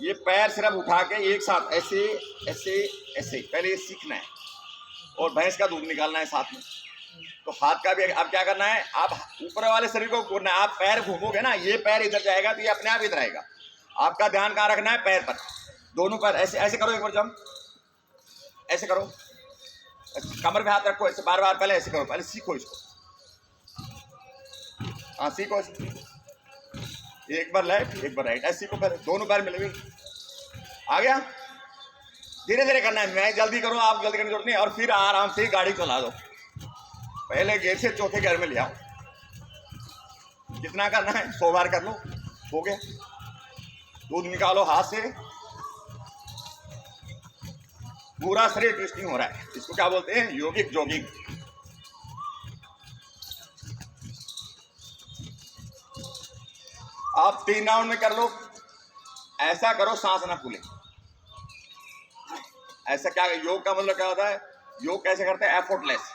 ये पैर सिर्फ उठा के एक साथ ऐसे ऐसे ऐसे, पहले ये सीखना है, और भैंस का दूध निकालना है साथ में। तो हाथ का भी अब क्या करना है, आप ऊपर वाले शरीर को घूमना है। आप पैर घूमोगे ना, ये पैर इधर जाएगा तो ये अपने आप इधर आएगा। आपका ध्यान कहाँ रखना है? पैर पर, दोनों पैर ऐसे ऐसे करो, एक बार जंप ऐसे करो, कमर पे हाथ रखो ऐसे बार बार, पहले ऐसे करो, पहले सीखो इसको। हाँ सीखो, एक बार लेफ्ट एक बार राइट, ऐसे सीखो, पहले दोनों पैर मिलेंगे। आ गया? धीरे धीरे करना है, मैं जल्दी करूँ, आप जल्दी करने की जरूरत नहीं। और फिर आराम से गाड़ी चला दो, पहले गियर से चौथे गियर में ले आओ। कितना करना है? 100 बार कर लो, हो गया। दूध निकालो हाथ से, पूरा शरीर ट्विस्टिंग हो रहा है, इसको क्या बोलते हैं? योगिक जॉगिंग। आप 3 राउंड में कर लो। ऐसा करो सांस ना फूले। ऐसा क्या, योग का मतलब क्या होता है? योग कैसे करते हैं? एफर्टलेस।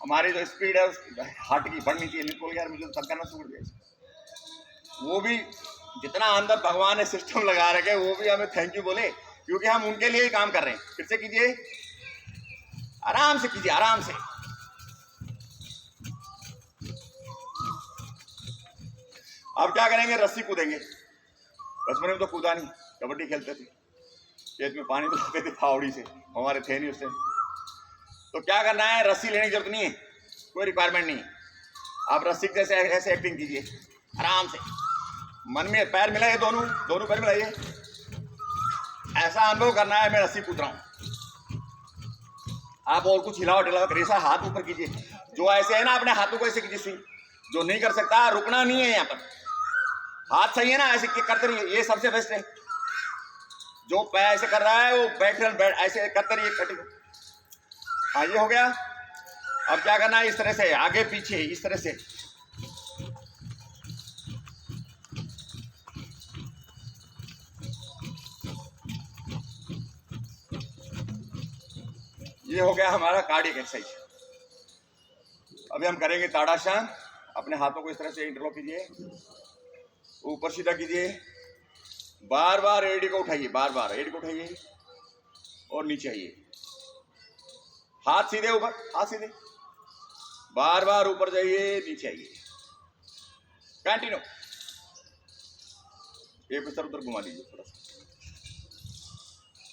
हमारी जो स्पीड है उस हार्ट की बढ़नी चाहिए। निकल गया, मुझे तब करना शुरू कर दिया। वो भी जितना अंदर भगवान ने सिस्टम लगा रखे, वो भी हमें थैंक यू बोले, क्योंकि हम उनके लिए ही काम कर रहे हैं। फिर से कीजिए, आराम से कीजिए, आराम से। अब क्या करेंगे? रस्सी कूदेंगे। बचपन में तो कूदा नहीं, कबड्डी खेलते थे, खेत में पानी पिलाते थे फावड़ी से, हमारे थे नहीं उस टाइम। तो क्या करना है? रस्सी लेने की जरूरत नहीं है, कोई रिक्वायरमेंट नहीं है। आप रसिक जैसे ऐसे एक्टिंग कीजिए आराम से। मन में पैर मिलाइए, दोनों दोनों पैर मिलाइए। ऐसा अनुभव करना है मैं रस्सी कूद रहा हूँ। आप और कुछ हिलाओ ढिलाओ करिए, हाथ ऊपर कीजिए। जो ऐसे है ना, अपने हाथों को ऐसे कीजिए स्विंग। जो नहीं कर सकता, रुकना नहीं है यहाँ पर। हाथ सही है ना, ऐसे करते रहिए, ये सबसे बेस्ट है। जो पैर ऐसे कर रहा है वो बैठ ऐसे करते रहिए, कटिंग। हाँ, ये हो गया। अब क्या करना है, इस तरह से आगे पीछे, इस तरह से। ये हो गया हमारा कार्डियक एक्सरसाइज। अभी हम करेंगे ताड़ासन। अपने हाथों को इस तरह से इंटरलॉक कीजिए, ऊपर सीधा कीजिए, बार बार एड़ी को उठाइए, बार बार एड़ी को उठाइए और नीचे आइए। हाथ सीधे ऊपर, हाथ सीधे, बार बार ऊपर जाइए, नीचे आइए। कंटिन्यू। एक इधर उधर घुमा लीजिए थोड़ा सा,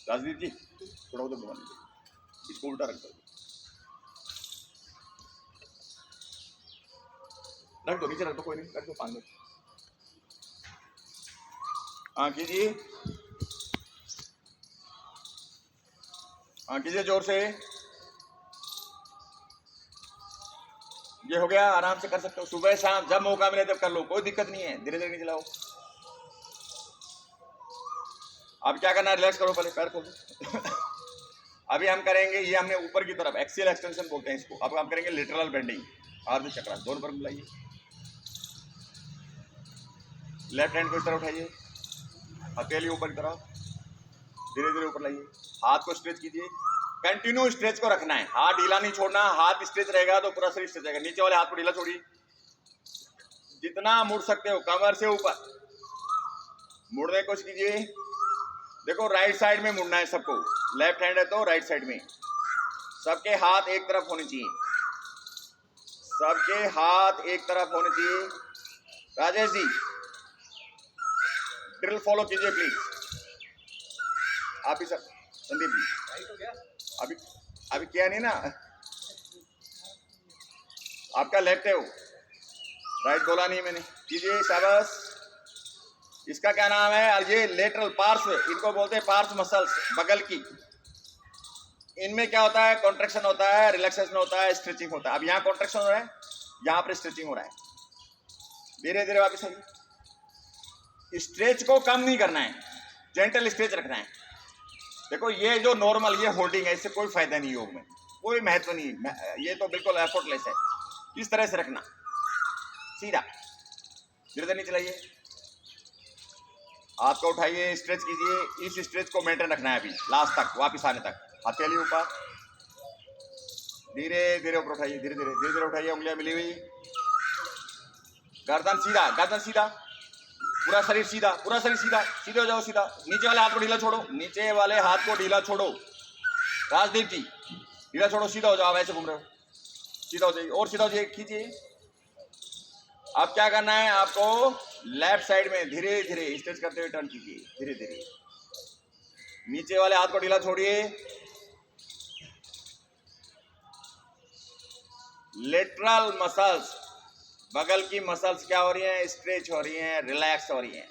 राजदीप जी थोड़ा उधर घुमा लीजिए, इसको उल्टा रख दो, रख दो नीचे रख दो, कोई नहीं, रख दो, 5 मिनट। हाँ कीजिए, हाँ कीजिए जोर से। ये हो गया, आराम से कर सकते हो। सुबह शाम जब मौका मिले तब कर लो, कोई दिक्कत नहीं है। धीरे धीरे नहीं चलाओ। अब क्या करना है, रिलैक्स करो, पहले पैर खोलो। अभी हम करेंगे, ये हमने ऊपर की तरफ एक्सियल एक्सटेंशन बोलते हैं इसको। अब हम करेंगे लेटरल बेंडिंग, आर्म चक्रा। दोनों पर मिलाइए, लेफ्ट हैंड को इस तरह उठाइए, हथेली ऊपर की तरफ, धीरे धीरे ऊपर लाइए। हाथ को स्ट्रेच कीजिए, कंटिन्यू स्ट्रेच को रखना है, हाथ ढीला नहीं छोड़ना। हाथ स्ट्रेच रहेगा तो पूरा शरीर स्ट्रेच रहेगा। नीचे वाले हाथ को ढीला छोड़िए, जितना मुड़ सकते हो कमर से ऊपर मुड़ने की कोशिश कीजिए। देखो राइट साइड में मुड़ना है सबको, लेफ्ट हैंड है तो राइट साइड में। सबके हाथ एक तरफ होने चाहिए, सबके हाथ एक तरफ होने चाहिए। राजेश जी ड्रिल फॉलो कीजिए प्लीज। आप ही सर, संदीप जी अभी अभी किया नहीं ना, आपका लेफ्ट है वो, राइट बोला नहीं मैंने। कीजिए, शाबाश। इसका क्या नाम है, और ये लेटरल पार्श्व, इनको बोलते हैं पार्श्व मसल्स, बगल की। इनमें क्या होता है, कॉन्ट्रैक्शन होता है, रिलैक्सेशन होता है, स्ट्रेचिंग होता है। अब यहाँ कॉन्ट्रैक्शन हो रहा है, यहाँ पर स्ट्रेचिंग हो रहा है। धीरे धीरे वापस आइए। स्ट्रेच को कम नहीं करना है, जेंटल स्ट्रेच रखना है। देखो ये जो नॉर्मल ये होल्डिंग है, इससे कोई फायदा नहीं, योग में कोई महत्व नहीं, ये तो बिल्कुल एफर्टलेस है। इस तरह से रखना, सीधा, धीरे धीरे नीचे लाइए, हाथ को उठाइए, स्ट्रेच कीजिए। इस स्ट्रेच को मेंटेन रखना है अभी लास्ट तक, वापस आने तक। हथेली ऊपर, धीरे धीरे ऊपर उठाइए, धीरे धीरे धीरे धीरे उठाइए, उंगलियां मिली हुई, गर्दन सीधा, गर्दन सीधा, पूरा शरीर सीधा, पूरा शरीर सीधा। सीधे हो जाओ, सीधा। नीचे वाले हाथ को ढीला छोड़ो, नीचे वाले हाथ को ढीला छोड़ो। राजदीप जी ढीला छोड़ो, सीधा हो जाओ। ऐसे घूम रहे हो, सीधा हो जाइए, और सीधा हो जाइए, खींचिए। अब क्या करना है आपको, लेफ्ट साइड में धीरे धीरे स्ट्रेच करते हुए टर्न कीजिए, धीरे धीरे। नीचे वाले हाथ को ढीला छोड़िए, लेटरल मसल्स, बगल की मसल्स क्या हो रही हैं, स्ट्रेच हो रही हैं, रिलैक्स हो रही हैं।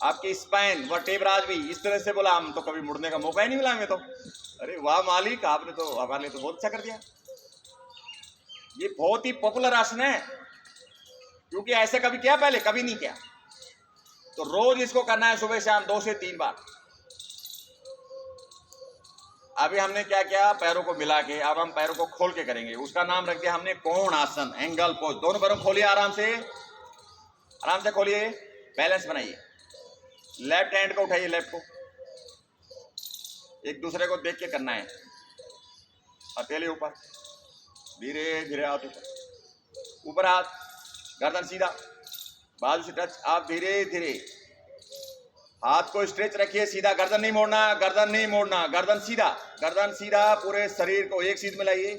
आपकी स्पाइन, वर्टेब्राज भी इस तरह से बोला, हम तो कभी मुड़ने का मौका ही नहीं मिला हमें तो। अरे वाह मालिक, आपने तो हमारे लिए तो बहुत अच्छा कर दिया। ये बहुत ही पॉपुलर आसन है, क्योंकि ऐसे कभी किया पहले, कभी नहीं किया। तो रोज इसको करना है, सुबह शाम 2 से 3 बार। अभी हमने क्या किया, पैरों को मिला के, अब हम पैरों को खोल के करेंगे। उसका नाम रख दिया हमने कोण आसन, एंगल पोज। दोनों पैरों को खोलिए, आराम से, आराम से खोलिए, बैलेंस बनाइए। लेफ्ट हैंड को उठाइए, लेफ्ट को, एक दूसरे को देख के करना है। हथेली ऊपर, धीरे धीरे हाथ ऊपर, ऊपर हाथ, गर्दन सीधा, बाजू से टच। आप धीरे धीरे हाथ को स्ट्रेच रखिए, सीधा, गर्दन नहीं मोड़ना, गर्दन नहीं मोड़ना, गर्दन सीधा, गर्दन सीधा। पूरे शरीर को एक सीध में लाइए,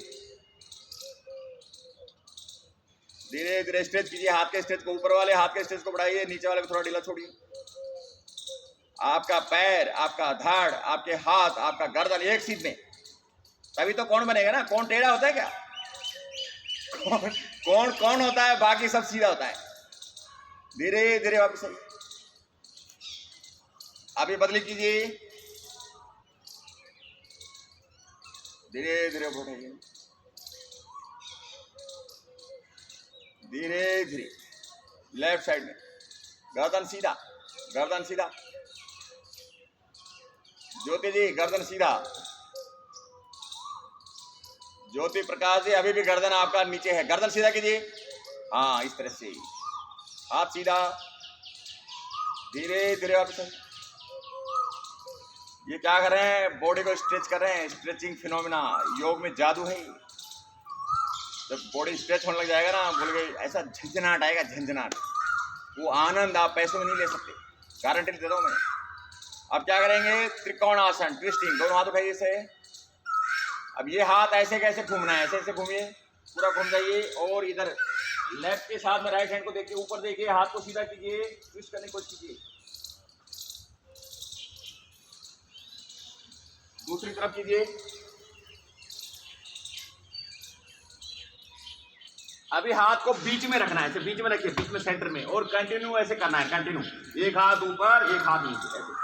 धीरे धीरे स्ट्रेच कीजिए। हाथ के स्ट्रेच को, ऊपर वाले हाथ के स्ट्रेच को बढ़ाइए, नीचे वाले को थोड़ा ढीला छोड़िए। आपका पैर, आपका धड़, आपके हाथ, आपका गर्दन एक सीध में, तभी तो कौन बनेगा ना। कौन टेढ़ा होता है क्या? कौन कौन होता है, बाकी सब सीधा होता है। धीरे धीरे वापस आइए। अभी बदली कीजिए, धीरे धीरे उठाइए, धीरे धीरे लेफ्ट साइड में, गर्दन सीधा, गर्दन सीधा। ज्योति जी गर्दन सीधा। ज्योति प्रकाश जी अभी भी गर्दन आपका नीचे है, गर्दन सीधा कीजिए। हाँ इस तरह से, हाथ सीधा, धीरे धीरे वापस। ये क्या कर रहे हैं, बॉडी को स्ट्रेच कर रहे हैं। स्ट्रेचिंग फिनोमिना, योग में जादू है। जब बॉडी स्ट्रेच होने लग जाएगा ना, बोल गए ऐसा झंझनाट आएगा, झंझनाट। वो आनंद आप पैसों में नहीं ले सकते, गारंटी दे रहा हूं मैं। अब क्या करेंगे, त्रिकोणासन, ट्विस्टिंग। दोनों हाथ उठाइए से। अब ये हाथ ऐसे कैसे घूमना है, ऐसे ऐसे घूमिए, पूरा घूम जाइए। और इधर लेफ्ट के साथ में राइट हैंड को देखिए, ऊपर देखिए, हाथ को सीधा कीजिए, ट्विस्ट करने की कोशिश कीजिए। दूसरी तरफ कीजिए। अभी हाथ को बीच में रखना है, ऐसे बीच में रखिए, बीच में सेंटर में, और कंटिन्यू ऐसे करना है, कंटिन्यू। एक हाथ ऊपर, एक हाथ नीचे, ऐसे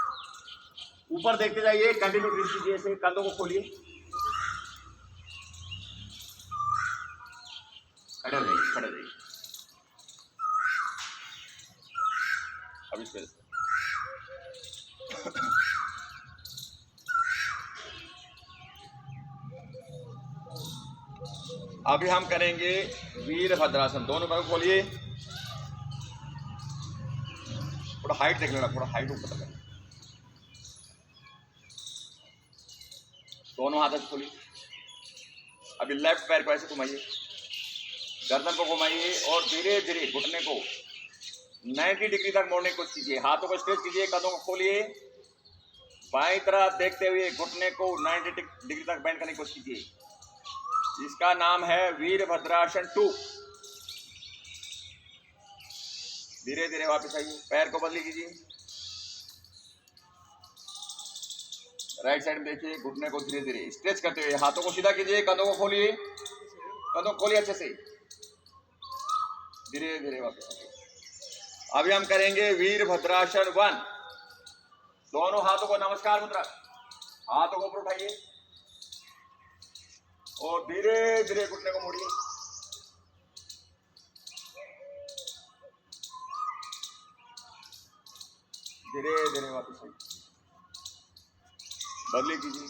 ऊपर देखते जाइए, कंटिन्यू ट्विस्ट कीजिए। ऐसे कंधों को खोलिए, खड़े हो जाइए, खड़े हो जाइए। अब इस तरह अभी हम करेंगे वीरभद्रासन। दोनों पैर खोलिए, थोड़ा हाइट देख लेना, थोड़ा हाइट ऊपर तक। दोनों हाथ ऐसे खोलिए। अभी लेफ्ट पैर को ऐसे घुमाइए, गर्दन को घुमाइए, और धीरे धीरे घुटने को 90 डिग्री तक मोड़ने की कोशिश कीजिए। हाथों को स्ट्रेच कीजिए, कदमों को खोलिए, बाईं तरफ देखते हुए घुटने को 90 डिग्री तक बेंड करने की कोशिश कीजिए। इसका नाम है वीरभद्रासन 2। धीरे धीरे वापस आइए, पैर को बदली कीजिए, राइट साइड में देखिए, घुटने को धीरे धीरे स्ट्रेच करते हुए हाथों को सीधा कीजिए, कंधों को खोलिए, कंधों को खोलिए अच्छे से, धीरे धीरे वापस आइए। अभी हम करेंगे वीरभद्रासन 1। दोनों हाथों को नमस्कार मुद्रा, हाथों को ऊपर उठाइए, और धीरे धीरे घुटने को मोड़िए, धीरे धीरे वापस आइए, बदली कीजिए।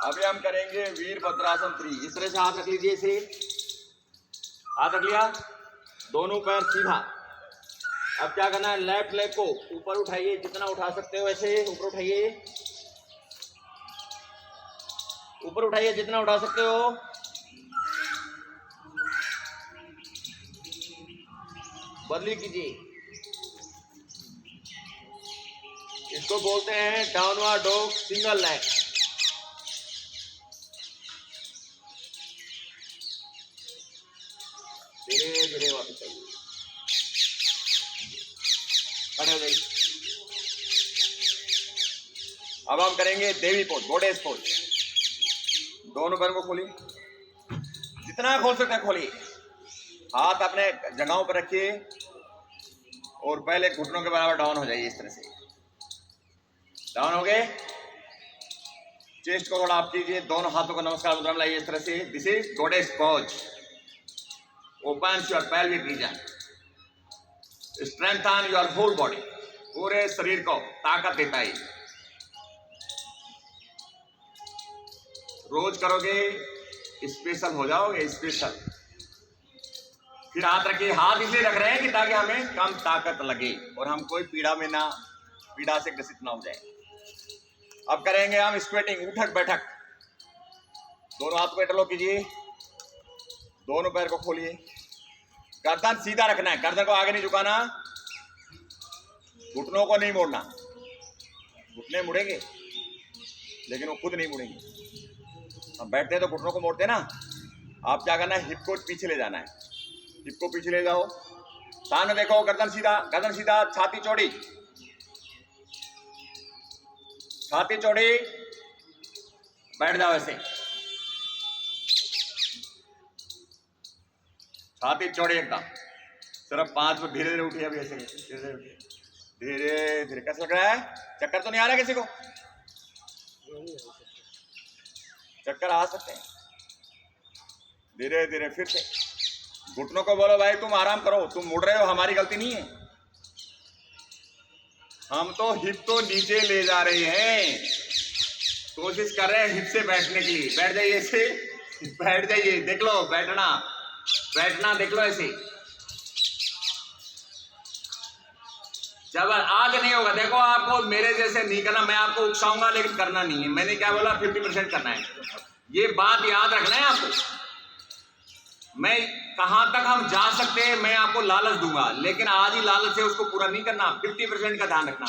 अभी हम करेंगे वीरभद्रासन 3। इस तरह से हाथ रख लीजिए, इसे हाथ रख लिया, दोनों पैर सीधा। अब क्या करना है, लेफ्ट लेग को ऊपर उठाइए, जितना उठा सकते हो ऐसे ऊपर उठाइए, ऊपर उठाइए जितना उठा सकते हो। बदली कीजिए। इसको बोलते हैं डाउनवर्ड डॉग सिंगल लेग। धीरे धीरे वापस आइए, खड़े हो जाइए। अब हम करेंगे देवी पोज, गोडेस पोज। दोनों पैरों को खोलिए, जितना खोल सकते हैं खोलिए, हाथ अपने जगहों पर रखिए, और पहले घुटनों के बराबर डाउन हो जाइए। इस तरह से डाउन हो गए, चेस्ट को थोड़ा अप कीजिए, दोनों हाथों को नमस्कार मुद्रा में लाइए इस तरह से। This is goddess pose. Open your pelvic region, strengthen your whole body. पूरे शरीर को ताकत देता है। रोज करोगे स्पेशल हो जाओगे, स्पेशल। फिर हाथ रखिए, हाथ इसलिए रख रहे हैं कि ताकि हमें कम ताकत लगे और हम कोई पीड़ा से ग्रसित ना हो जाए। अब करेंगे हम स्क्वेटिंग, उठक बैठक। दोनों हाथ को इंटरलॉक कीजिए, दोनों पैर को खोलिए, गर्दन सीधा रखना है, गर्दन को आगे नहीं झुकाना, घुटनों को नहीं मोड़ना। घुटने मुड़ेंगे लेकिन वो खुद नहीं मुड़ेंगे। हम बैठते हैं तो घुटनों को मोड़ते हैं ना। आप क्या करना है, हिप को पीछे ले जाना है, हिप को पीछे ले जाओ, सामने देखो, गर्दन सीधा, छाती चौड़ी, छाती चौड़ी, बैठ जाओ ऐसे, छाती चौड़ी एकदम, सिर्फ 5 में धीरे धीरे उठिए अभी ऐसे, धीरे धीरे उठिए, धीरे धीरे। कैसा लग रहा है? चक्कर तो नहीं आ रहा किसी को? चक्कर आ सकते हैं। धीरे धीरे फिर से घुटनों को बोलो भाई तुम आराम करो, तुम मुड़ रहे हो, हमारी गलती नहीं है, हम तो हिप तो नीचे ले जा रहे हैं, कोशिश कर रहे हैं हिप से बैठने के लिए। बैठ जाइए ऐसे, बैठ जाइए, देख लो बैठना, बैठना देख लो ऐसे। जब आगे नहीं होगा, देखो आपको मेरे जैसे नहीं करना, मैं आपको उकसाऊंगा लेकिन करना नहीं है। मैंने क्या बोला? 50% करना है, ये बात याद रखना है आपको। मैं कहां तक हम जा सकते हैं मैं आपको लालच दूंगा, लेकिन आज ही लालच से उसको पूरा नहीं करना। 50% का ध्यान रखना,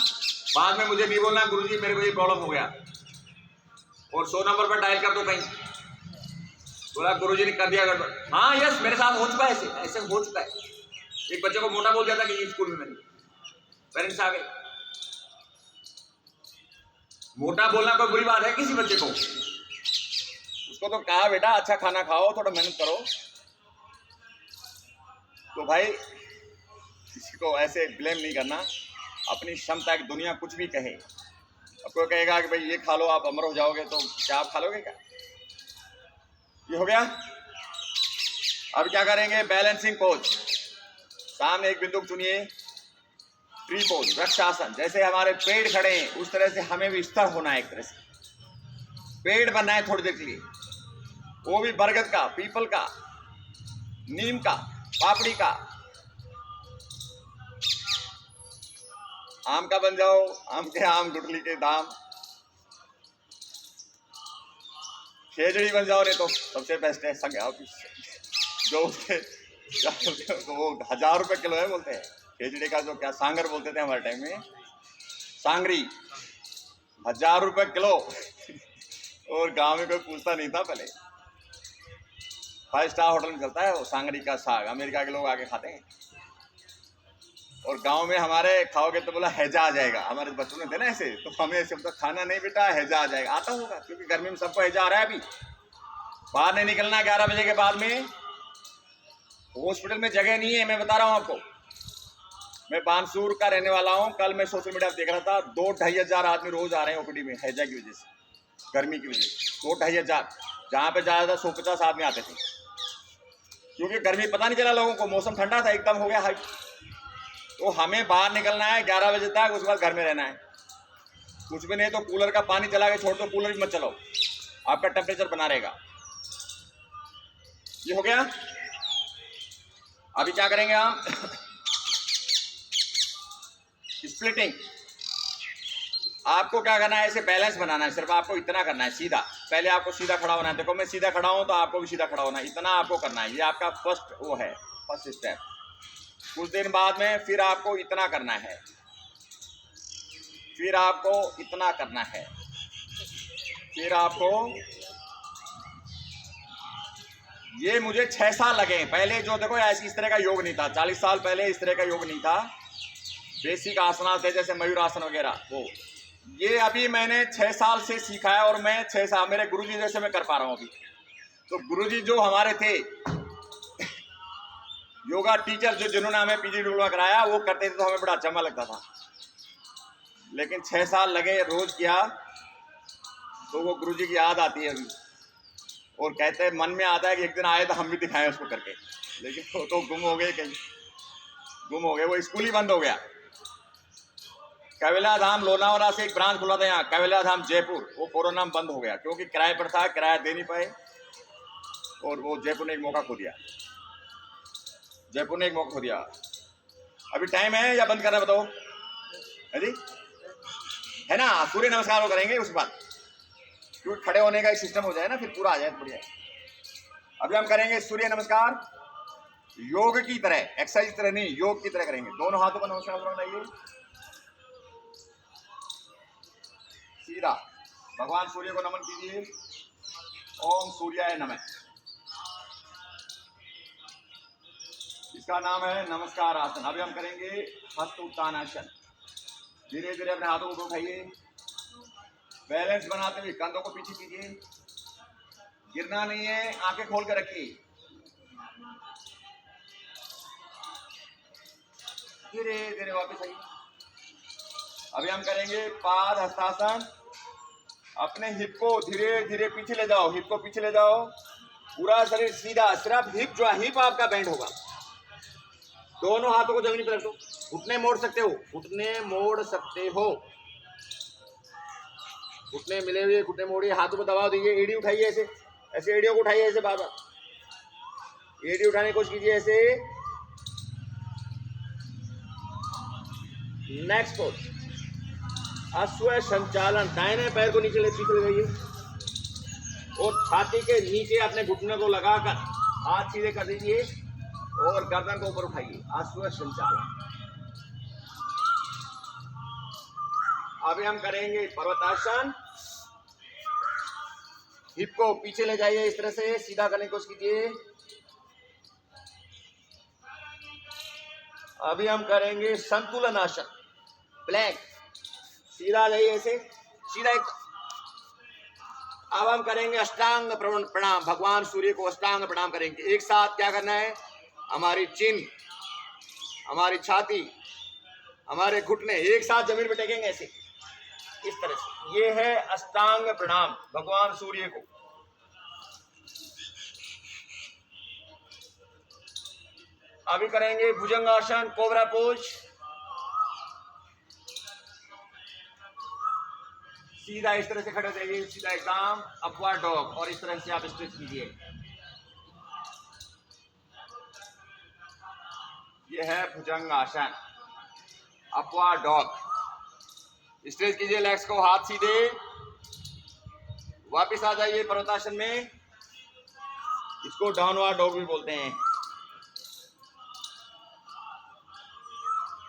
बाद में मुझे नहीं बोलना गुरुजी मेरे को ये प्रॉब्लम हो गया और 100 नंबर पर डायल कर दो कहीं, बोला गुरुजी ने कर दिया गड़बड़। हाँ यस, मेरे साथ हो चुका है, ऐसे ऐसे हो चुका है। एक बच्चे को मोटा बोल दिया था कि स्कूल में, मैंने पेरेंट्स आ गए। मोटा बोलना कोई बुरी बात है किसी बच्चे को? उसको तो कहा बेटा अच्छा खाना खाओ, थोड़ा मेहनत करो। तो भाई किसी को ऐसे ब्लेम नहीं करना, अपनी क्षमता की दुनिया कुछ भी कहे। अब कोई कहेगा कि भाई ये खा लो आप अमर हो जाओगे, तो क्या आप खा लोगे क्या? ये हो गया। अब क्या करेंगे? Balancing pose. सामने एक बिंदु चुनिए, ट्री पोज, वृक्षासन। जैसे हमारे पेड़ खड़े हैं उस तरह से हमें भी स्थिर होना है, एक तरह से पेड़ बनना है थोड़ी देर के लिए, वो भी बरगद का, पीपल का, नीम का, पापड़ी का, आम का बन जाओ, आम के आम, गुठली के दाम, खेजड़ी बन जाओ, नहीं तो सबसे बेस्ट है जो वो 1000 रुपए किलो है बोलते हैं खेजड़ी का, जो क्या सांगर बोलते थे हमारे टाइम में, सांगरी 1000 रुपए किलो। और गांव में कोई पूछता नहीं था पहले, 5 स्टार होटल में चलता है वो सांगरी का साग, अमेरिका के लोग आके खाते हैं। और गांव में हमारे खाओगे तो बोला हैजा आ जाएगा, हमारे बच्चों ने थे ना ऐसे, तो हमें ऐसे तो खाना नहीं बेटा हैजा आ जाएगा। आता होगा क्योंकि गर्मी में सबको हैजा आ रहा है, अभी बाहर नहीं निकलना 11 बजे के बाद में, हॉस्पिटल में जगह नहीं है। मैं बता रहा हूँ आपको, मैं बानसूर का रहने वाला हूँ। कल मैं सोशल मीडिया पर देख रहा था, 2-2.5 हजार आदमी रोज आ रहे हैं ओपीडी में हैजा की वजह से, गर्मी की वजह से। 2-2.5 हजार, जहाँ पे ज्यादा 150 आदमी आते थे, क्योंकि गर्मी पता नहीं चला लोगों को, मौसम ठंडा था, एकदम हो गया हाई। तो हमें बाहर निकलना है 11 बजे तक, उसके बाद घर में रहना है। कुछ भी नहीं तो कूलर का पानी चला के छोड़ दो, कूलर भी मत चलाओ, आपका टेम्परेचर बना रहेगा। ये हो गया। अभी क्या करेंगे हम? स्प्लिटिंग। आपको क्या करना है? ऐसे बैलेंस बनाना है, सिर्फ आपको इतना करना है सीधा। पहले आपको सीधा खड़ा होना है, देखो मैं सीधा खड़ा हूं तो आपको भी सीधा खड़ा होना है, इतना आपको करना है। ये आपका फर्स्ट स्टेप। कुछ दिन बाद में फिर आपको इतना करना है, फिर आपको इतना करना है, फिर आपको ये मुझे 6 साल लगे पहले। जो देखो ऐसी इस तरह का योग नहीं था, 40 साल पहले इस तरह का योग नहीं था। बेसिक आसना थे जैसे मयूरासन वगैरह, वो ये अभी मैंने 6 साल से सीखा है, और मैं 6 साल मेरे गुरुजी जैसे मैं कर पा रहा हूँ अभी। तो गुरुजी जो हमारे थे योगा टीचर, जो जिन्होंने हमें पीजी डिप्लोमा कराया, वो करते थे तो हमें बड़ा अचंभा लगता था, लेकिन 6 साल लगे, रोज किया तो वो गुरुजी की याद आती है अभी। और कहते हैं मन में आता है कि एक दिन आए तो हम भी दिखाएं उसको करके, लेकिन वो तो गुम हो गए, कहीं गुम हो गए, वो स्कूल ही बंद हो गया। कैवल्या धाम लोनावाला से एक ब्रांच खुला था यहाँ, कैवल्या धाम जयपुर, वो कोरोना में बंद हो गया क्योंकि किराए पर था, किराया दे नहीं पाए, और वो जयपुर ने एक मौका खो दिया, जयपुर ने एक मौका खो दिया। अभी टाइम है या बंद करना बताओ? है जी, है ना? सूर्य नमस्कार वो करेंगे उसके बाद, क्योंकि खड़े होने का एक सिस्टम हो जाए ना, फिर पूरा आ जाए, बढ़िया। अभी हम करेंगे सूर्य नमस्कार योग की तरह, एक्सरसाइज की तरह नहीं, योग की तरह करेंगे। दोनों हाथों का नमस्कार बनाइए सीधा, भगवान सूर्य को नमन कीजिए। ओम सूर्याय नमः। इसका नाम है नमस्कार आसन। अभी हम करेंगे हस्त उत्तान आसन। धीरे धीरे अपने हाथों को उठाइए, बैलेंस बनाते हुए कंधों को पीछे कीजिए, गिरना नहीं है, आंखें खोल कर रखिए। धीरे धीरे वापस आइए। अभी हम करेंगे पाद हस्तासन। अपने हिप को धीरे धीरे पीछे ले जाओ, हिप को पीछे ले जाओ, पूरा शरीर सीधा, सिर्फ हिप जो है, हिप आपका बेंड होगा। दोनों हाथों को जमीन पर रख दो, घुटने मोड़ सकते हो, घुटने मोड़ सकते हो, घुटने मिले हुए घुटने मोड़िए, हाथों को दबाव दीजिए, एड़ी उठाइए, ऐसे ऐसे एड़ियों को उठाइए, ऐसे बार बार एड़ी उठाने की कोशिश कीजिए, ऐसे। नेक्स्ट पोज अश्व संचालन। दाहिने पैर को नीचे ले पीछे लगाइए और छाती के नीचे अपने घुटने को लगाकर हाथ सीधे कर दीजिए और गर्दन को ऊपर उठाइए, अश्व संचालन। अभी हम करेंगे पर्वतासन। हिप को पीछे ले जाइए, इस तरह से सीधा करने की कोशिश कीजिए। अभी हम करेंगे संतुलन आसन, प्लैंक। सीधा जाइए, ऐसे सीधा एक। अब हम करेंगे अष्टांग प्रणाम, भगवान सूर्य को अष्टांग प्रणाम करेंगे। एक साथ क्या करना है, हमारी चिन्ह, हमारी छाती, हमारे घुटने एक साथ जमीन पर टेकेंगे, ऐसे इस तरह से। ये है अष्टांग प्रणाम भगवान सूर्य को। अभी करेंगे भुजंगासन, कोबरा पोज। सीधा इस तरह से खड़े रहिए, सीधा एकदम अपवर्ड डॉग, और इस तरह से आप स्ट्रेच कीजिए। ये है भुजंगासन, अपवर्ड डॉग। स्ट्रेच कीजिए लेग्स को, हाथ सीधे, वापस आ जाइए पर्वतासन में। इसको डाउनवर्ड डॉग भी बोलते हैं।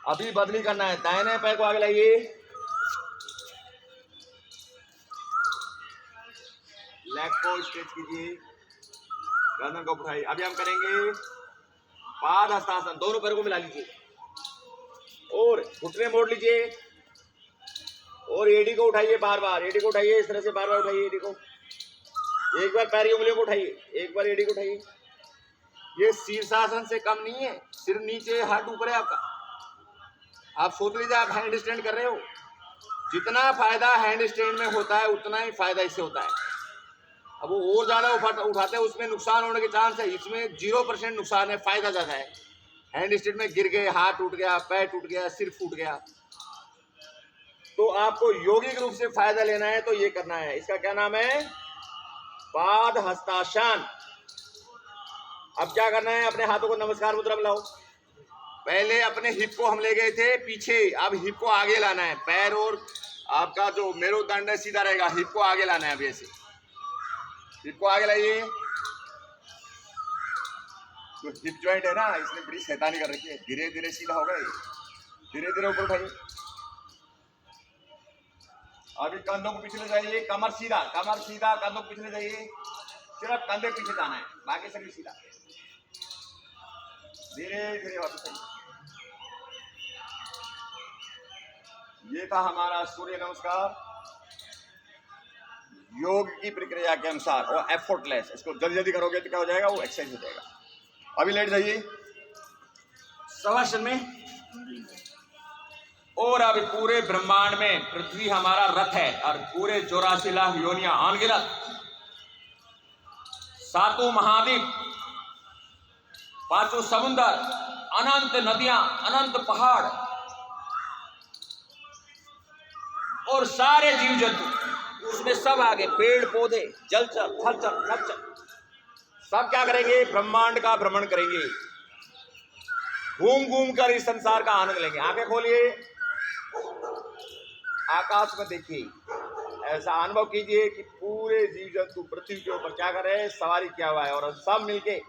अभी बदली करना है, दाहिने पैर को आगे लाइए, लेग को स्ट्रेच कीजिए, गर्दन को उठाइए। अभी हम करेंगे पाद हस्तासन। दोनों पैरों को मिला लीजिए और घुटने मोड़ लीजिए और एडी को उठाइए, बार बार एडी को उठाइए, इस तरह से बार बार उठाइए एडी को। एक बार पैर की उंगलियों को उठाइए, एक बार एडी को उठाइए। ये शीर्षासन से कम नहीं है, सिर नीचे हाथ ऊपर है आपका। आप सोच लीजिए आप हैंड स्टैंड कर रहे हो, जितना फायदा हैंड स्टैंड में होता है उतना ही फायदा इससे होता है। अब वो और ज्यादा उठाते हैं, उसमें नुकसान होने के चांस है, इसमें 0% नुकसान है, फायदा ज्यादा है। हैंड स्टैंड में गिर गए, हाथ टूट गया, पैर टूट गया, सिर फूट गया। तो आपको यौगिक रूप से फायदा लेना है तो ये करना है। इसका क्या नाम है, पाद हस्तासन। अब क्या करना है, अपने हाथों को नमस्कार मुद्रा में लाओ। पहले अपने हिप को हम ले गए थे पीछे, अब हिप को आगे लाना है। पैर और आपका जो मेरुदंड है सीधा रहेगा, हिप को आगे लाना है। अब ऐसे हिप को आगे लाइए। तो हिप जॉइंट है ना, इसने बड़ी शैतानी कर रखी है। धीरे धीरे सीधा होगा, धीरे धीरे ऊपर उठाइए। अभी कंधों को पीछे ले जाइए, कमर सीधा, कमर सीधा, कंधों को पीछे ले जाइए। सिर्फ कंधे पीछे जाना है, बाकी शरीर सीधा। धीरे धीरे वापस आइए। ये था हमारा सूर्य नमस्कार योग की प्रक्रिया के अनुसार और एफर्टलेस। इसको जल्दी जल्दी करोगे तो क्या हो जाएगा, वो एक्सरसाइज हो जाएगा। अभी लेट जाइए शवासन में। और अभी पूरे ब्रह्मांड में पृथ्वी हमारा रथ है और पूरे 84 लाख योनियां अनगिनत, 7 महाद्वीप, 5 समुंदर, अनंत नदियां, अनंत पहाड़ और सारे जीव जंतु उसमें सब आगे, पेड़ पौधे, जलचर, थलचर, नभचर, सब क्या करेंगे, ब्रह्मांड का भ्रमण करेंगे, घूम घूम कर इस संसार का आनंद लेंगे। आंखें खोलिए, आकाश में देखिए, ऐसा अनुभव कीजिए कि पूरे जीव जंतु पृथ्वी के ऊपर क्या कर रहे हैं, सवारी किया हुआ है, और सब मिलके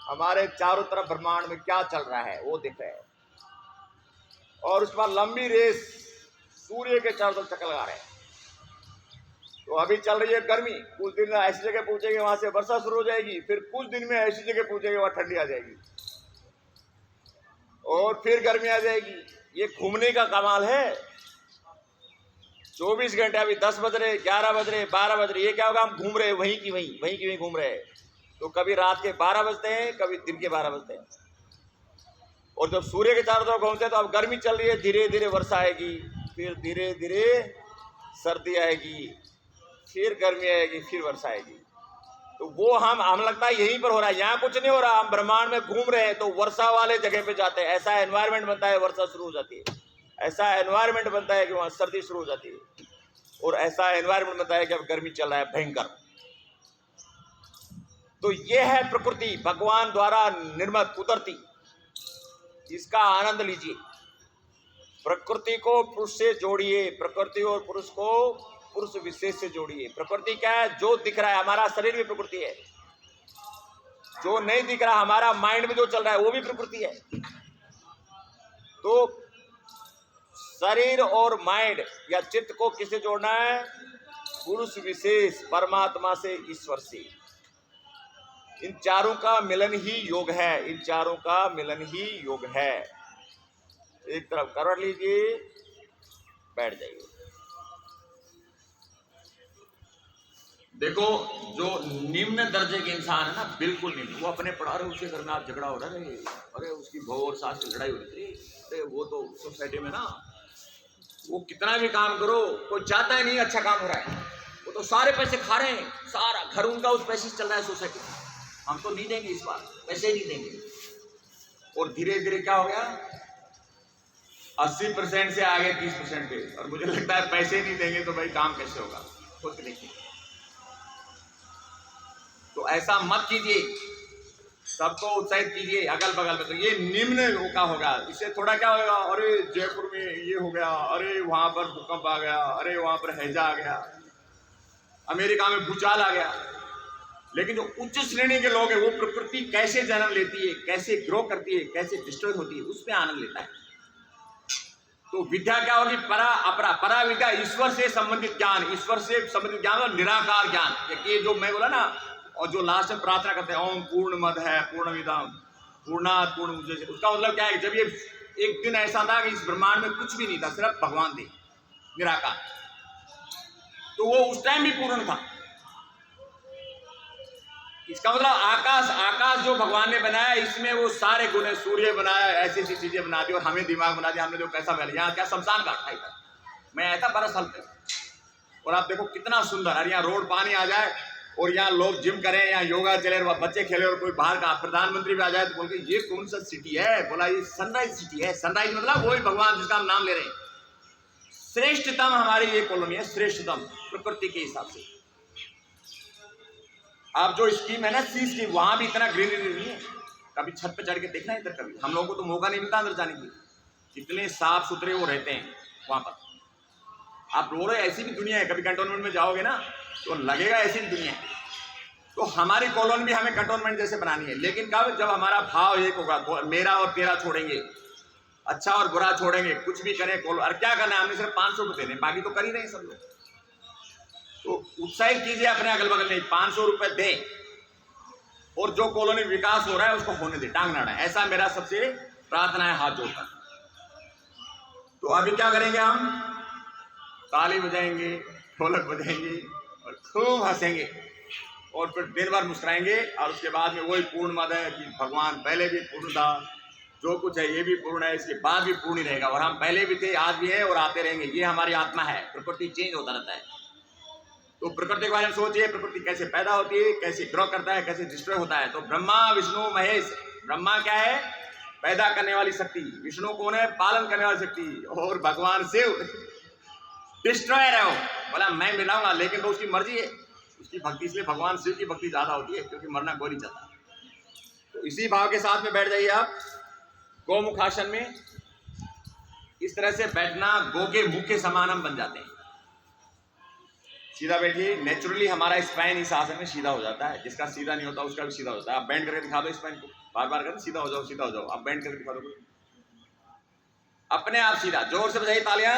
हमारे चारों तरफ ब्रह्मांड में क्या चल रहा है वो दिख रहे हैं। और उस पर लंबी रेस सूर्य के चारों तरफ चक्कर लगा रहे हैं। तो अभी चल रही है गर्मी, कुछ दिन ऐसी जगह पहुंचेगी वहां से वर्षा शुरू हो जाएगी, फिर कुछ दिन में ऐसी जगह पहुंचेगी वहां ठंडी आ जाएगी और फिर गर्मी आ जाएगी। ये घूमने का कमाल है। 24 घंटे, अभी 10 बज रहे, 11 बज रहे, 12 बज रहे, ये क्या होगा, हम घूम रहे हैं वहीं की वहीं घूम रहे हैं। तो कभी रात के 12 बजते हैं, कभी दिन के 12 बजते हैं। और जब सूर्य के चारों तरफ घूमते हैं तो अब गर्मी चल रही है, धीरे धीरे वर्षा आएगी, फिर धीरे धीरे सर्दी आएगी, फिर गर्मी आएगी, फिर वर्षा आएगी। तो वो हम लगता है यहीं पर हो रहा है, यहाँ कुछ नहीं हो रहा, हम ब्रह्मांड में घूम रहे हैं। तो वर्षा वाले जगह पे जाते हैं, ऐसा एनवायरनमेंट बनता है, वर्षा शुरू हो जाती है। ऐसा एनवायरनमेंट बनता है कि वहाँ सर्दी शुरू हो जाती है। और ऐसा एनवायरनमेंट बनता है कि अब गर्मी चल रहा है भयंकर। तो ये है प्रकृति भगवान द्वारा निर्मित कुदरती, इसका आनंद लीजिए। प्रकृति को पुरुष से जोड़िए, प्रकृति और पुरुष को पुरुष विशेष से जोड़िए। प्रकृति क्या है? जो दिख रहा है, हमारा शरीर भी प्रकृति है। जो नहीं दिख रहा, हमारा माइंड में जो चल रहा है वो भी प्रकृति है। तो शरीर और माइंड या चित्त को किससे जोड़ना है? पुरुष विशेष परमात्मा से, ईश्वर से। इन चारों का मिलन ही योग है, इन चारों का मिलन ही योग है। एक तरफ करवट लीजिए, बैठ जाइए। देखो, जो निम्न दर्जे के इंसान है ना, बिल्कुल निम्न, वो अपने पढ़ा रहे, उसके घर में आप झगड़ा हो रहा है, अरे उसकी बहू और सास की लड़ाई हो रही थी, अरे वो तो सोसाइटी में ना, वो कितना भी काम करो, कोई चाहता ही नहीं अच्छा काम हो रहा है, वो तो सारे पैसे खा रहे हैं, सारा घर उनका उस पैसे से चल रहा है सोसाइटी में, हम तो नहीं देंगे इस बार, पैसे नहीं देंगे। और धीरे धीरे क्या हो गया, 80% से आगे 30% पे। और मुझे लगता है पैसे नहीं देंगे तो भाई काम कैसे होगा, खुद देखिए। तो ऐसा मत कीजिए, सबको उत्साहित कीजिए अगल बगल में। तो ये निम्न का होगा, इससे थोड़ा क्या होगा, अरे जयपुर में ये हो गया, अरे वहां पर भूकंप आ गया, अरे वहां पर हैजा आ गया, अमेरिका में भूचाल आ गया। लेकिन जो उच्च श्रेणी के लोग हैं, वो प्रकृति कैसे जन्म लेती है, कैसे ग्रो करती है, कैसे डिस्ट्रॉय होती है, उसमें आनंद लेता है। तो विद्या क्या होगी? परा अपरा। परा विद्या ईश्वर से संबंधित ज्ञान, ईश्वर से संबंधित ज्ञान और निराकार ज्ञान। ये जो मैं बोला ना, और जो लास्ट में प्रार्थना करते हैं, ओम पूर्ण मद है पूर्णमिदं पूर्णात् पूर्णमुदच्यते, उसका मतलब क्या है? जब ये एक दिन ऐसा था कि इस ब्रह्मांड में कुछ भी नहीं था, सिर्फ भगवान थे, निराकार, तो वो उस टाइम भी पूर्ण था। इसका मतलब आकाश जो भगवान ने बनाया, इसमें वो सारे गुण, सूर्य बनाया, ऐसी ऐसी चीजें बना दी, और हमें दिमाग बना दिया, हमने जो पैसा बना लिया। क्या शमशान घाट था इधर, मैं आया था 12 साल पहले, और आप देखो कितना सुंदर, और यहाँ रोड पानी आ जाए, और यहाँ लोग जिम करें, यहाँ योगा चले, बच्चे खेले, और कोई बाहर का प्रधानमंत्री भी आ जाए तो बोल के ये कौन सा सिटी है? बोला ये सनराइज सिटी है। सनराइज मतलब वही भगवान जिसका हम नाम ले रहे हैं। श्रेष्ठतम हमारी ये कॉलोनी है, श्रेष्ठतम प्रकृति के हिसाब से। आप जो स्कीम है ना सी स्कीम, वहां भी इतना ग्रीनरी नहीं है। कभी छत पे चढ़ के देखना है इधर, कभी हम लोगों को तो मौका नहीं मिलता अंदर जाने की। कितने साफ सुथरे वो रहते हैं वहां पर। आप रो रहे, ऐसी भी दुनिया है, कभी कंटोनमेंट में जाओगे ना तो लगेगा ऐसी भी दुनिया है। तो हमारी कॉलोनी भी हमें कंटोनमेंट जैसे बनानी है, लेकिन कब? जब हमारा भाव एक होगा, तो मेरा और तेरा छोड़ेंगे, अच्छा और बुरा छोड़ेंगे, कुछ भी करें। और क्या करना है, हमने सिर्फ 500 रुपये देने, बाकी तो कर ही रहे हैं सब लोग। तो उत्साहित कीजिए अपने अगल बगल में, 500 रुपये दें, और जो कॉलोनी विकास हो रहा है उसको होने दे, टांग ना अड़ाएं। ऐसा मेरा सबसे प्रार्थना है हाथ जोड़कर। तो अभी क्या करेंगे, हम ताली बजाएंगे, ढोलक बजाएंगे और खूब हंसेंगे, और फिर दिन भर मुस्कुराएंगे। और उसके बाद में वही पूर्ण मद है कि भगवान पहले भी पूर्ण था, जो कुछ है ये भी पूर्ण है, इसके बाद भी पूर्ण ही रहेगा, और हम पहले भी थे, आज भी है और आते रहेंगे। ये हमारी आत्मा है। प्रकृति चेंज होता रहता है। तो प्रकृति के बारे में सोचिए, प्रकृति कैसे पैदा होती है, कैसे ग्रो करता है, कैसे डिस्ट्रॉय होता है। तो ब्रह्मा विष्णु महेश, ब्रह्मा क्या है? पैदा करने वाली शक्ति। विष्णु कौन है? पालन करने वाली शक्ति। और भगवान शिव डिस्ट्रॉयर है। वो बोला मैं मिलाऊंगा, लेकिन तो उसकी मर्जी है, उसकी भक्ति। इसलिए भगवान शिव की भक्ति ज्यादा होती है, क्योंकि मरना कोई नहीं चाहता। तो इसी भाव के साथ में बैठ जाइए आप गौमुखासन में। इस तरह से बैठना, गो के मुख के समान हम बन जाते हैं। सीधा बैठिए, नेचुरली हमारा स्पाइन इस आसन में सीधा हो जाता है। जिसका सीधा नहीं होता उसका भी सीधा होता है। आप बेंड करके दिखा दो स्पाइन को, बार बार करके सीधा हो जाओ, सीधा हो जाओ। आप बेंड करके दिखा दो, अपने आप सीधा। जोर से बजाइए तालियां।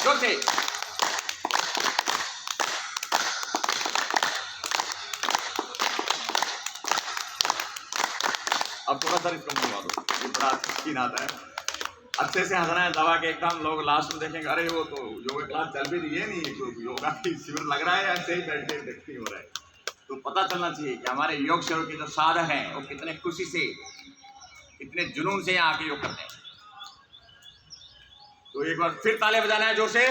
जोर से। सर इसको मंगवा दो, ये बड़ा सीन आता है। अच्छे से हंसना है, दबा के एकदम। लोग लास्ट में देखेंगे अरे वो तो योगा क्लास चल भी रही है, नहीं तो योगा की शिविर लग रहा है या ऐसे ही बैठे देखते हो रहा है। तो पता चलना चाहिए कि हमारे योग शिविर के जो साधक हैं वो कितने खुशी से, कितने जुनून से यहाँ आके योग करते हैं। तो एक बार फिर ताले बजाना है जोर से।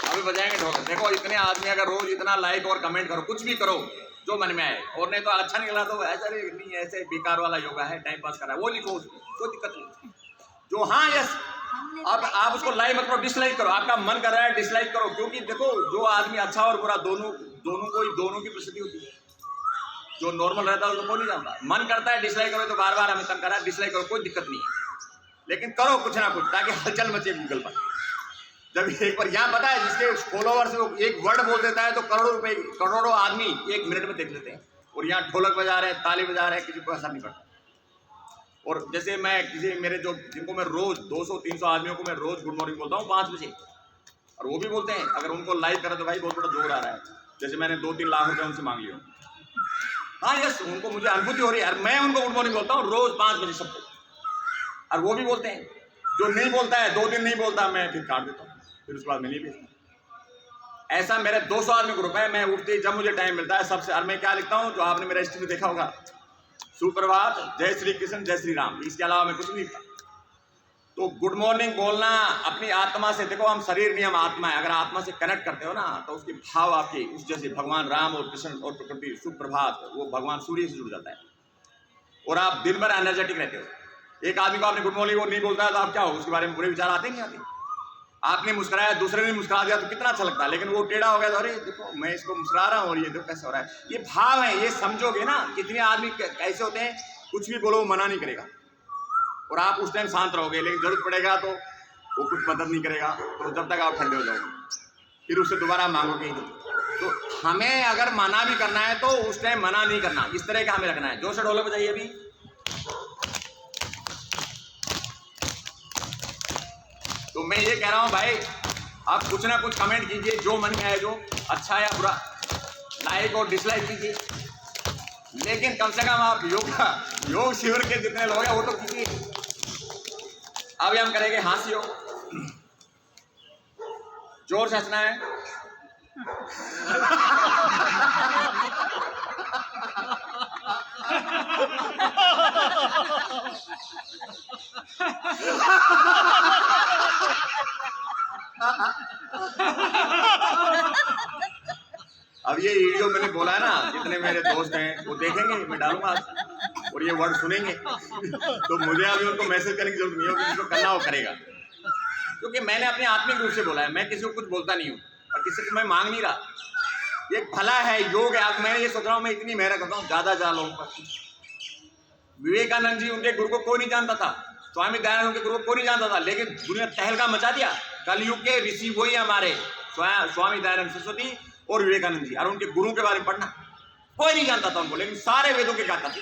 अभी बजाएंगे ढोल। देखो इतने आदमी अगर रोज इतना लाइक और कमेंट करो, कुछ भी करो जो मन में आए, और नहीं तो अच्छा नहीं लगा तो ऐसा नहीं, ऐसे बेकार वाला योगा है, टाइम पास कर रहा है, वो लिखो, उसमें कोई दिक्कत नहीं। जो हाँ यस, अब आप उसको लाइक मत करो, डिसलाइक करो। आपका मन कर रहा है डिसलाइक करो, क्योंकि देखो जो आदमी अच्छा और बुरा दोनों की प्रसिद्धि होती है। जो नॉर्मल रहता है उसको कोई नहीं जानता। मन करता है डिसलाइक करो तो बार बार हमें तंग कर रहा है, डिसलाइक करो, कोई दिक्कत नहीं है, लेकिन करो कुछ ना कुछ ताकि हलचल मचे गूगल पर। जब एक बार यहाँ पता है जिसके फॉलोवर से वो एक वर्ड बोल देता है तो करोड़ों आदमी 1 मिनट में देख लेते हैं। और यहाँ ढोलक बजा रहे हैं, ताली बजा रहे हैं, किसी को असर नहीं पड़ता। और जैसे मैं मेरे जिनको मैं रोज 200-300 आदमियों को मैं रोज गुड मॉर्निंग बोलता हूँ 5 बजे, और वो भी बोलते हैं। अगर उनको लाइक करें तो भाई बहुत बड़ा जोर आ रहा है। जैसे मैंने 2-3 लाख रुपये उनसे मांग लिया। हाँ यस, उनको मुझे अनुभूति हो रही है, और मैं उनको गुड मॉर्निंग बोलता हूँ रोज 5 बजे सबको, और वो भी बोलते हैं। जो नहीं बोलता है 2 दिन नहीं बोलता, मैं फिर काट देता हूँ, फिर उसके बाद मैं नहीं भेजता। ऐसा मेरे 200 आदमी ग्रुप है। मैं उठते जब मुझे टाइम मिलता है सबसे, और मैं क्या लिखता हूँ जो आपने मेरा हिस्ट्री में देखा होगा, सुप्रभात, जय श्री कृष्ण, जय श्री राम, इसके अलावा मैं कुछ नहीं लिखता। तो गुड मॉर्निंग बोलना अपनी आत्मा से, देखो हम शरीर नहीं हम आत्मा है। अगर आत्मा से कनेक्ट करते हो ना तो उसके भाव आपके उस जैसे भगवान राम और कृष्ण और प्रकृति, सुप्रभात वो भगवान सूर्य से जुड़ जाता है, और आप दिन भर एनर्जेटिक रहते हो। एक आदमी को आपने गुड मॉर्निंग वो नहीं बोलता है तो आप क्या हो, उसके बारे में बुरे विचार आते नहीं आते। आपने मुस्कुराया, दूसरे ने मुस्कुरा दिया तो कितना अच्छा लगता है, लेकिन वो टेढ़ा हो गया तो अरे देखो मैं इसको मुस्कुरा रहा हूँ और ये देखो कैसे हो रहा है। ये भाव है, ये समझोगे ना। कितने आदमी कैसे होते हैं, कुछ भी बोलो वो मना नहीं करेगा, और आप उस टाइम शांत रहोगे, लेकिन जरूरत पड़ेगा तो वो कुछ मदद नहीं करेगा। तो जब तक आप ठंडे हो जाओगे फिर उससे दोबारा मांगोगे ही नहीं। तो हमें अगर मना भी करना है तो उस टाइम मना नहीं करना, इस तरह का हमें रखना है। जोर से ढोलक बजाइए अभी। तो मैं ये कह रहा हूँ भाई, आप कुछ ना कुछ कमेंट कीजिए जो मन में आए, जो अच्छा या बुरा, लाइक और डिसलाइक कीजिए, लेकिन कम से कम आप योग शिविर के जितने लोग हैं वो तो कीजिए। अभी हम करेंगे हास्य योग। जोर से हंसना है। अब ये वीडियो मैंने बोला है ना, जितने मेरे दोस्त हैं वो देखेंगे, मैं डालूंगा और ये वर्ड सुनेंगे तो मुझे अभी उनको मैसेज करने की जरूरत नहीं होगी, जिसको करना वो करेगा, क्योंकि मैंने अपने आत्मिक रूप से बोला है। मैं किसी को कुछ बोलता नहीं हूँ और किसी को मैं मांग नहीं रहा। ये भला है, योग है। अब मैं ये सोच रहा हूँ मैं इतनी मेहनत करता हूँ ज्यादा लोगों पर। विवेकानंद जी उनके गुरु को कोई नहीं जानता था, स्वामी दयानंद उनके गुरु को कोई नहीं जानता था, लेकिन दुनिया तहलका मचा दिया। कलयुग के ऋषि वही हमारे स्वामी दयानंद सरस्वती और विवेकानंद जी, और उनके गुरु के बारे में पढ़ना कोई नहीं जानता था उनको, लेकिन सारे वेदों के ज्ञाता थे।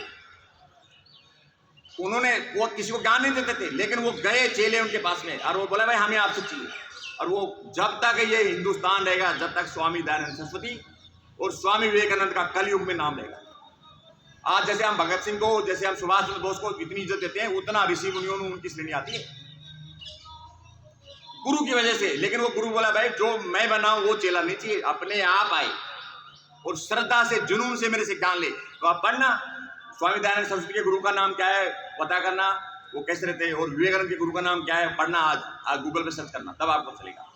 उन्होंने वो किसी को ज्ञान नहीं देते थे, लेकिन वो गए चेले उनके पास में और वो बोला भाई हमें आपसे चाहिए। और वो जब तक ये हिंदुस्तान रहेगा, जब तक स्वामी दयानंद सरस्वती और स्वामी विवेकानंद का कलयुग में नाम रहेगा। आज जैसे हम भगत सिंह को, जैसे हम सुभाष चंद्र बोस को इतनी इज्जत देते हैं, उतना ऋषि मुनियों में उनकी श्रेणी आती है गुरु की वजह से। लेकिन वो गुरु बोला भाई जो मैं बनाऊं वो चेला नहीं चाहिए, अपने आप आए और श्रद्धा से जुनून से मेरे से ज्ञान ले। तो आप पढ़ना स्वामी दयानंद सरस्वती के गुरु का नाम क्या है पता करना, वो कैसे रहते हैं, और विवेकानंद के गुरु का नाम क्या है पढ़ना। आज गूगल पे सर्च करना, तब आपको चलेगा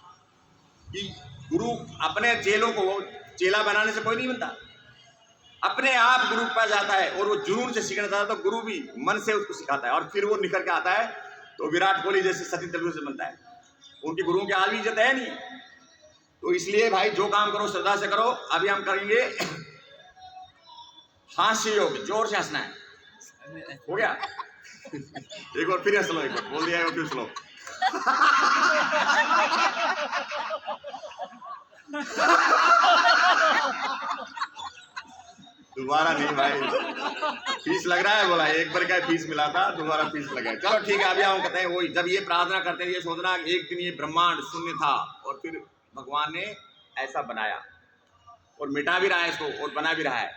कि गुरु अपने चेलों को, चेला बनाने से कोई नहीं बनता, अपने आप गुरु के पास जाता है और वो जुनून से सीखना चाहता है तो गुरु भी मन से उसको सिखाता है और फिर वो निकल के आता है। तो विराट कोहली जैसे सचिन तेंदुलकर से बनता है, उनके गुरुओं की आज भी इज्जत है नहीं। तो इसलिए भाई जो काम करो श्रद्धा से करो। अभी हम करेंगे हास्य योग, जोर से हंसना है। हो गया? एक बार फिर हंस लो, एक बार बोल दिया फिर सुनो। तो दोबारा नहीं भाई, फीस लग रहा है। बोला एक बार का फीस मिला था, दोबारा फीस लगा है। चलो ठीक है, अभी हम कहते हैं वही, जब ये प्रार्थना करते हैं ये सोचना एक दिन ये ब्रह्मांड शून्य था और फिर भगवान ने ऐसा बनाया और मिटा भी रहा है इसको और बना भी रहा है,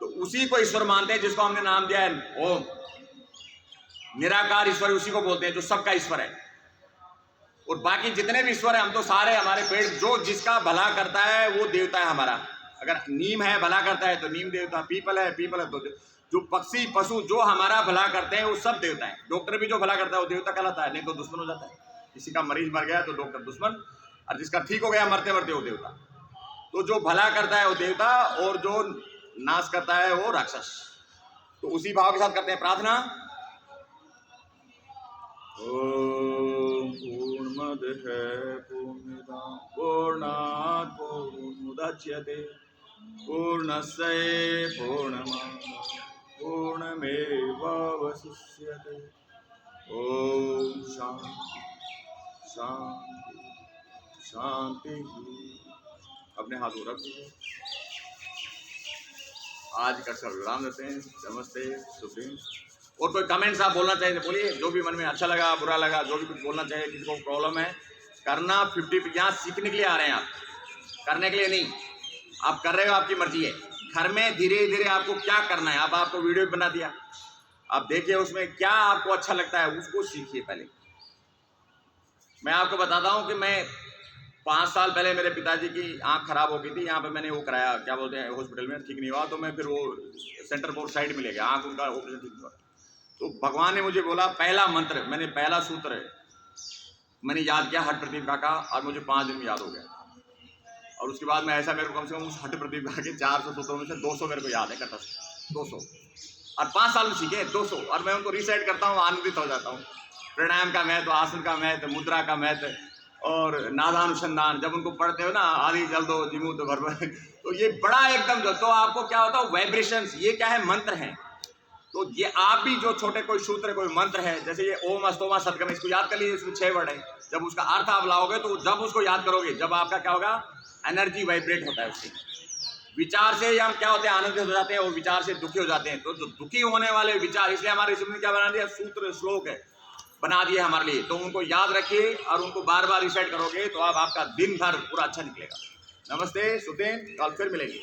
तो उसी को ईश्वर मानते हैं जिसको हमने नाम दिया है ओम। निराकार ईश्वर उसी को बोलते हैं जो सबका ईश्वर है। और बाकी जितने भी ईश्वर है हम तो सारे हमारे पेड़, जो जिसका भला करता है वो देवता है हमारा। अगर नीम है भला करता है तो नीम देवता, पीपल है तो जो पक्षी पशु जो हमारा भला करते हैं वो सब देवता है। डॉक्टर भी जो भला करता है वो देवता कहलाता है, नहीं तो दुश्मन हो जाता है। किसी का मरीज मर गया तो डॉक्टर दुश्मन, और जिसका ठीक हो गया मरते मरते वो देवता। तो जो भला करता है वो देवता और जो नाश करता है वो राक्षस। तो उसी भाव के साथ करते हैं प्रार्थना। ओम पूर्णमदः पूर्णमिदं पूर्णात् पूर्णमुदच्यते पूर्णस्य पूर्णमादाय पूर्णमेवावशिष्यते। ओम शांति शांति शांति। अपने हाथ को रख दीजिए। आज का सब विराम देते हैं। नमस्ते सुप्रीम। और कोई कमेंट्स आप बोलना चाहिए तो बोलिए, जो भी मन में अच्छा लगा बुरा लगा जो भी कुछ बोलना चाहिए। किसी को प्रॉब्लम है करना 50 यहाँ सीखने के लिए आ रहे हैं आप, करने के लिए नहीं। आप कर रहे हो, आपकी मर्जी है। घर में धीरे धीरे आपको क्या करना है। अब आपको वीडियो बना दिया, आप देखिए उसमें क्या आपको अच्छा लगता है उसको सीखिए। पहले मैं आपको बताता हूँ कि मैं 5 साल पहले मेरे पिताजी की आंख खराब हो गई थी। यहाँ पे मैंने वो कराया, क्या बोलते हैं, हॉस्पिटल में, ठीक नहीं हुआ तो मैं फिर वो सेंटर बोर्ड साइड में ले गया, आंख उनका ऑपरेशन ठीक हुआ। तो भगवान ने मुझे बोला पहला मंत्र, मैंने पहला सूत्र मैंने याद किया हठ प्रतिभा का, और मुझे 5 दिन में याद हो गया। और उसके बाद मैं ऐसा, मेरे को कम से कम उस हठ प्रतिभा के 400 सूत्रों में से 200 मेरे को याद है कटा से 200, और 5 साल में सीखे 200, और मैं उनको रिसाइट करता हूँ, आनंदित हो जाता हूँ। प्राणायाम का महत्व, आसन का महत्व, मुद्रा का महत्व और नादानुसंधान जब उनको पढ़ते हो ना, आदि जल दो जिमू तो भर, तो ये बड़ा एकदम जो, तो आपको क्या होता है वाइब्रेशंस, ये क्या है, मंत्र हैं। तो ये आप भी जो छोटे कोई सूत्र कोई मंत्र है, जैसे ये ओम अस्तोमा सदगम, इसको याद कर लीजिए। इसमें 6 वर्ड है। जब उसका अर्थ आप लाओगे तो जब उसको याद करोगे, जब आपका क्या होगा, एनर्जी वाइब्रेट होता है उससे। विचार से हम क्या होते हैं, आनंदित हो जाते हैं, और विचार से दुखी हो जाते हैं। तो जो दुखी होने वाले विचार, इसलिए हमारे ऋषि ने क्या बना दिया, सूत्र श्लोक है बना दिए हमारे लिए। तो उनको याद रखिए और उनको बार बार रिसाइट करोगे तो आप आपका दिन भर पूरा अच्छा निकलेगा। नमस्ते सुदेन, कल फिर मिलेंगे।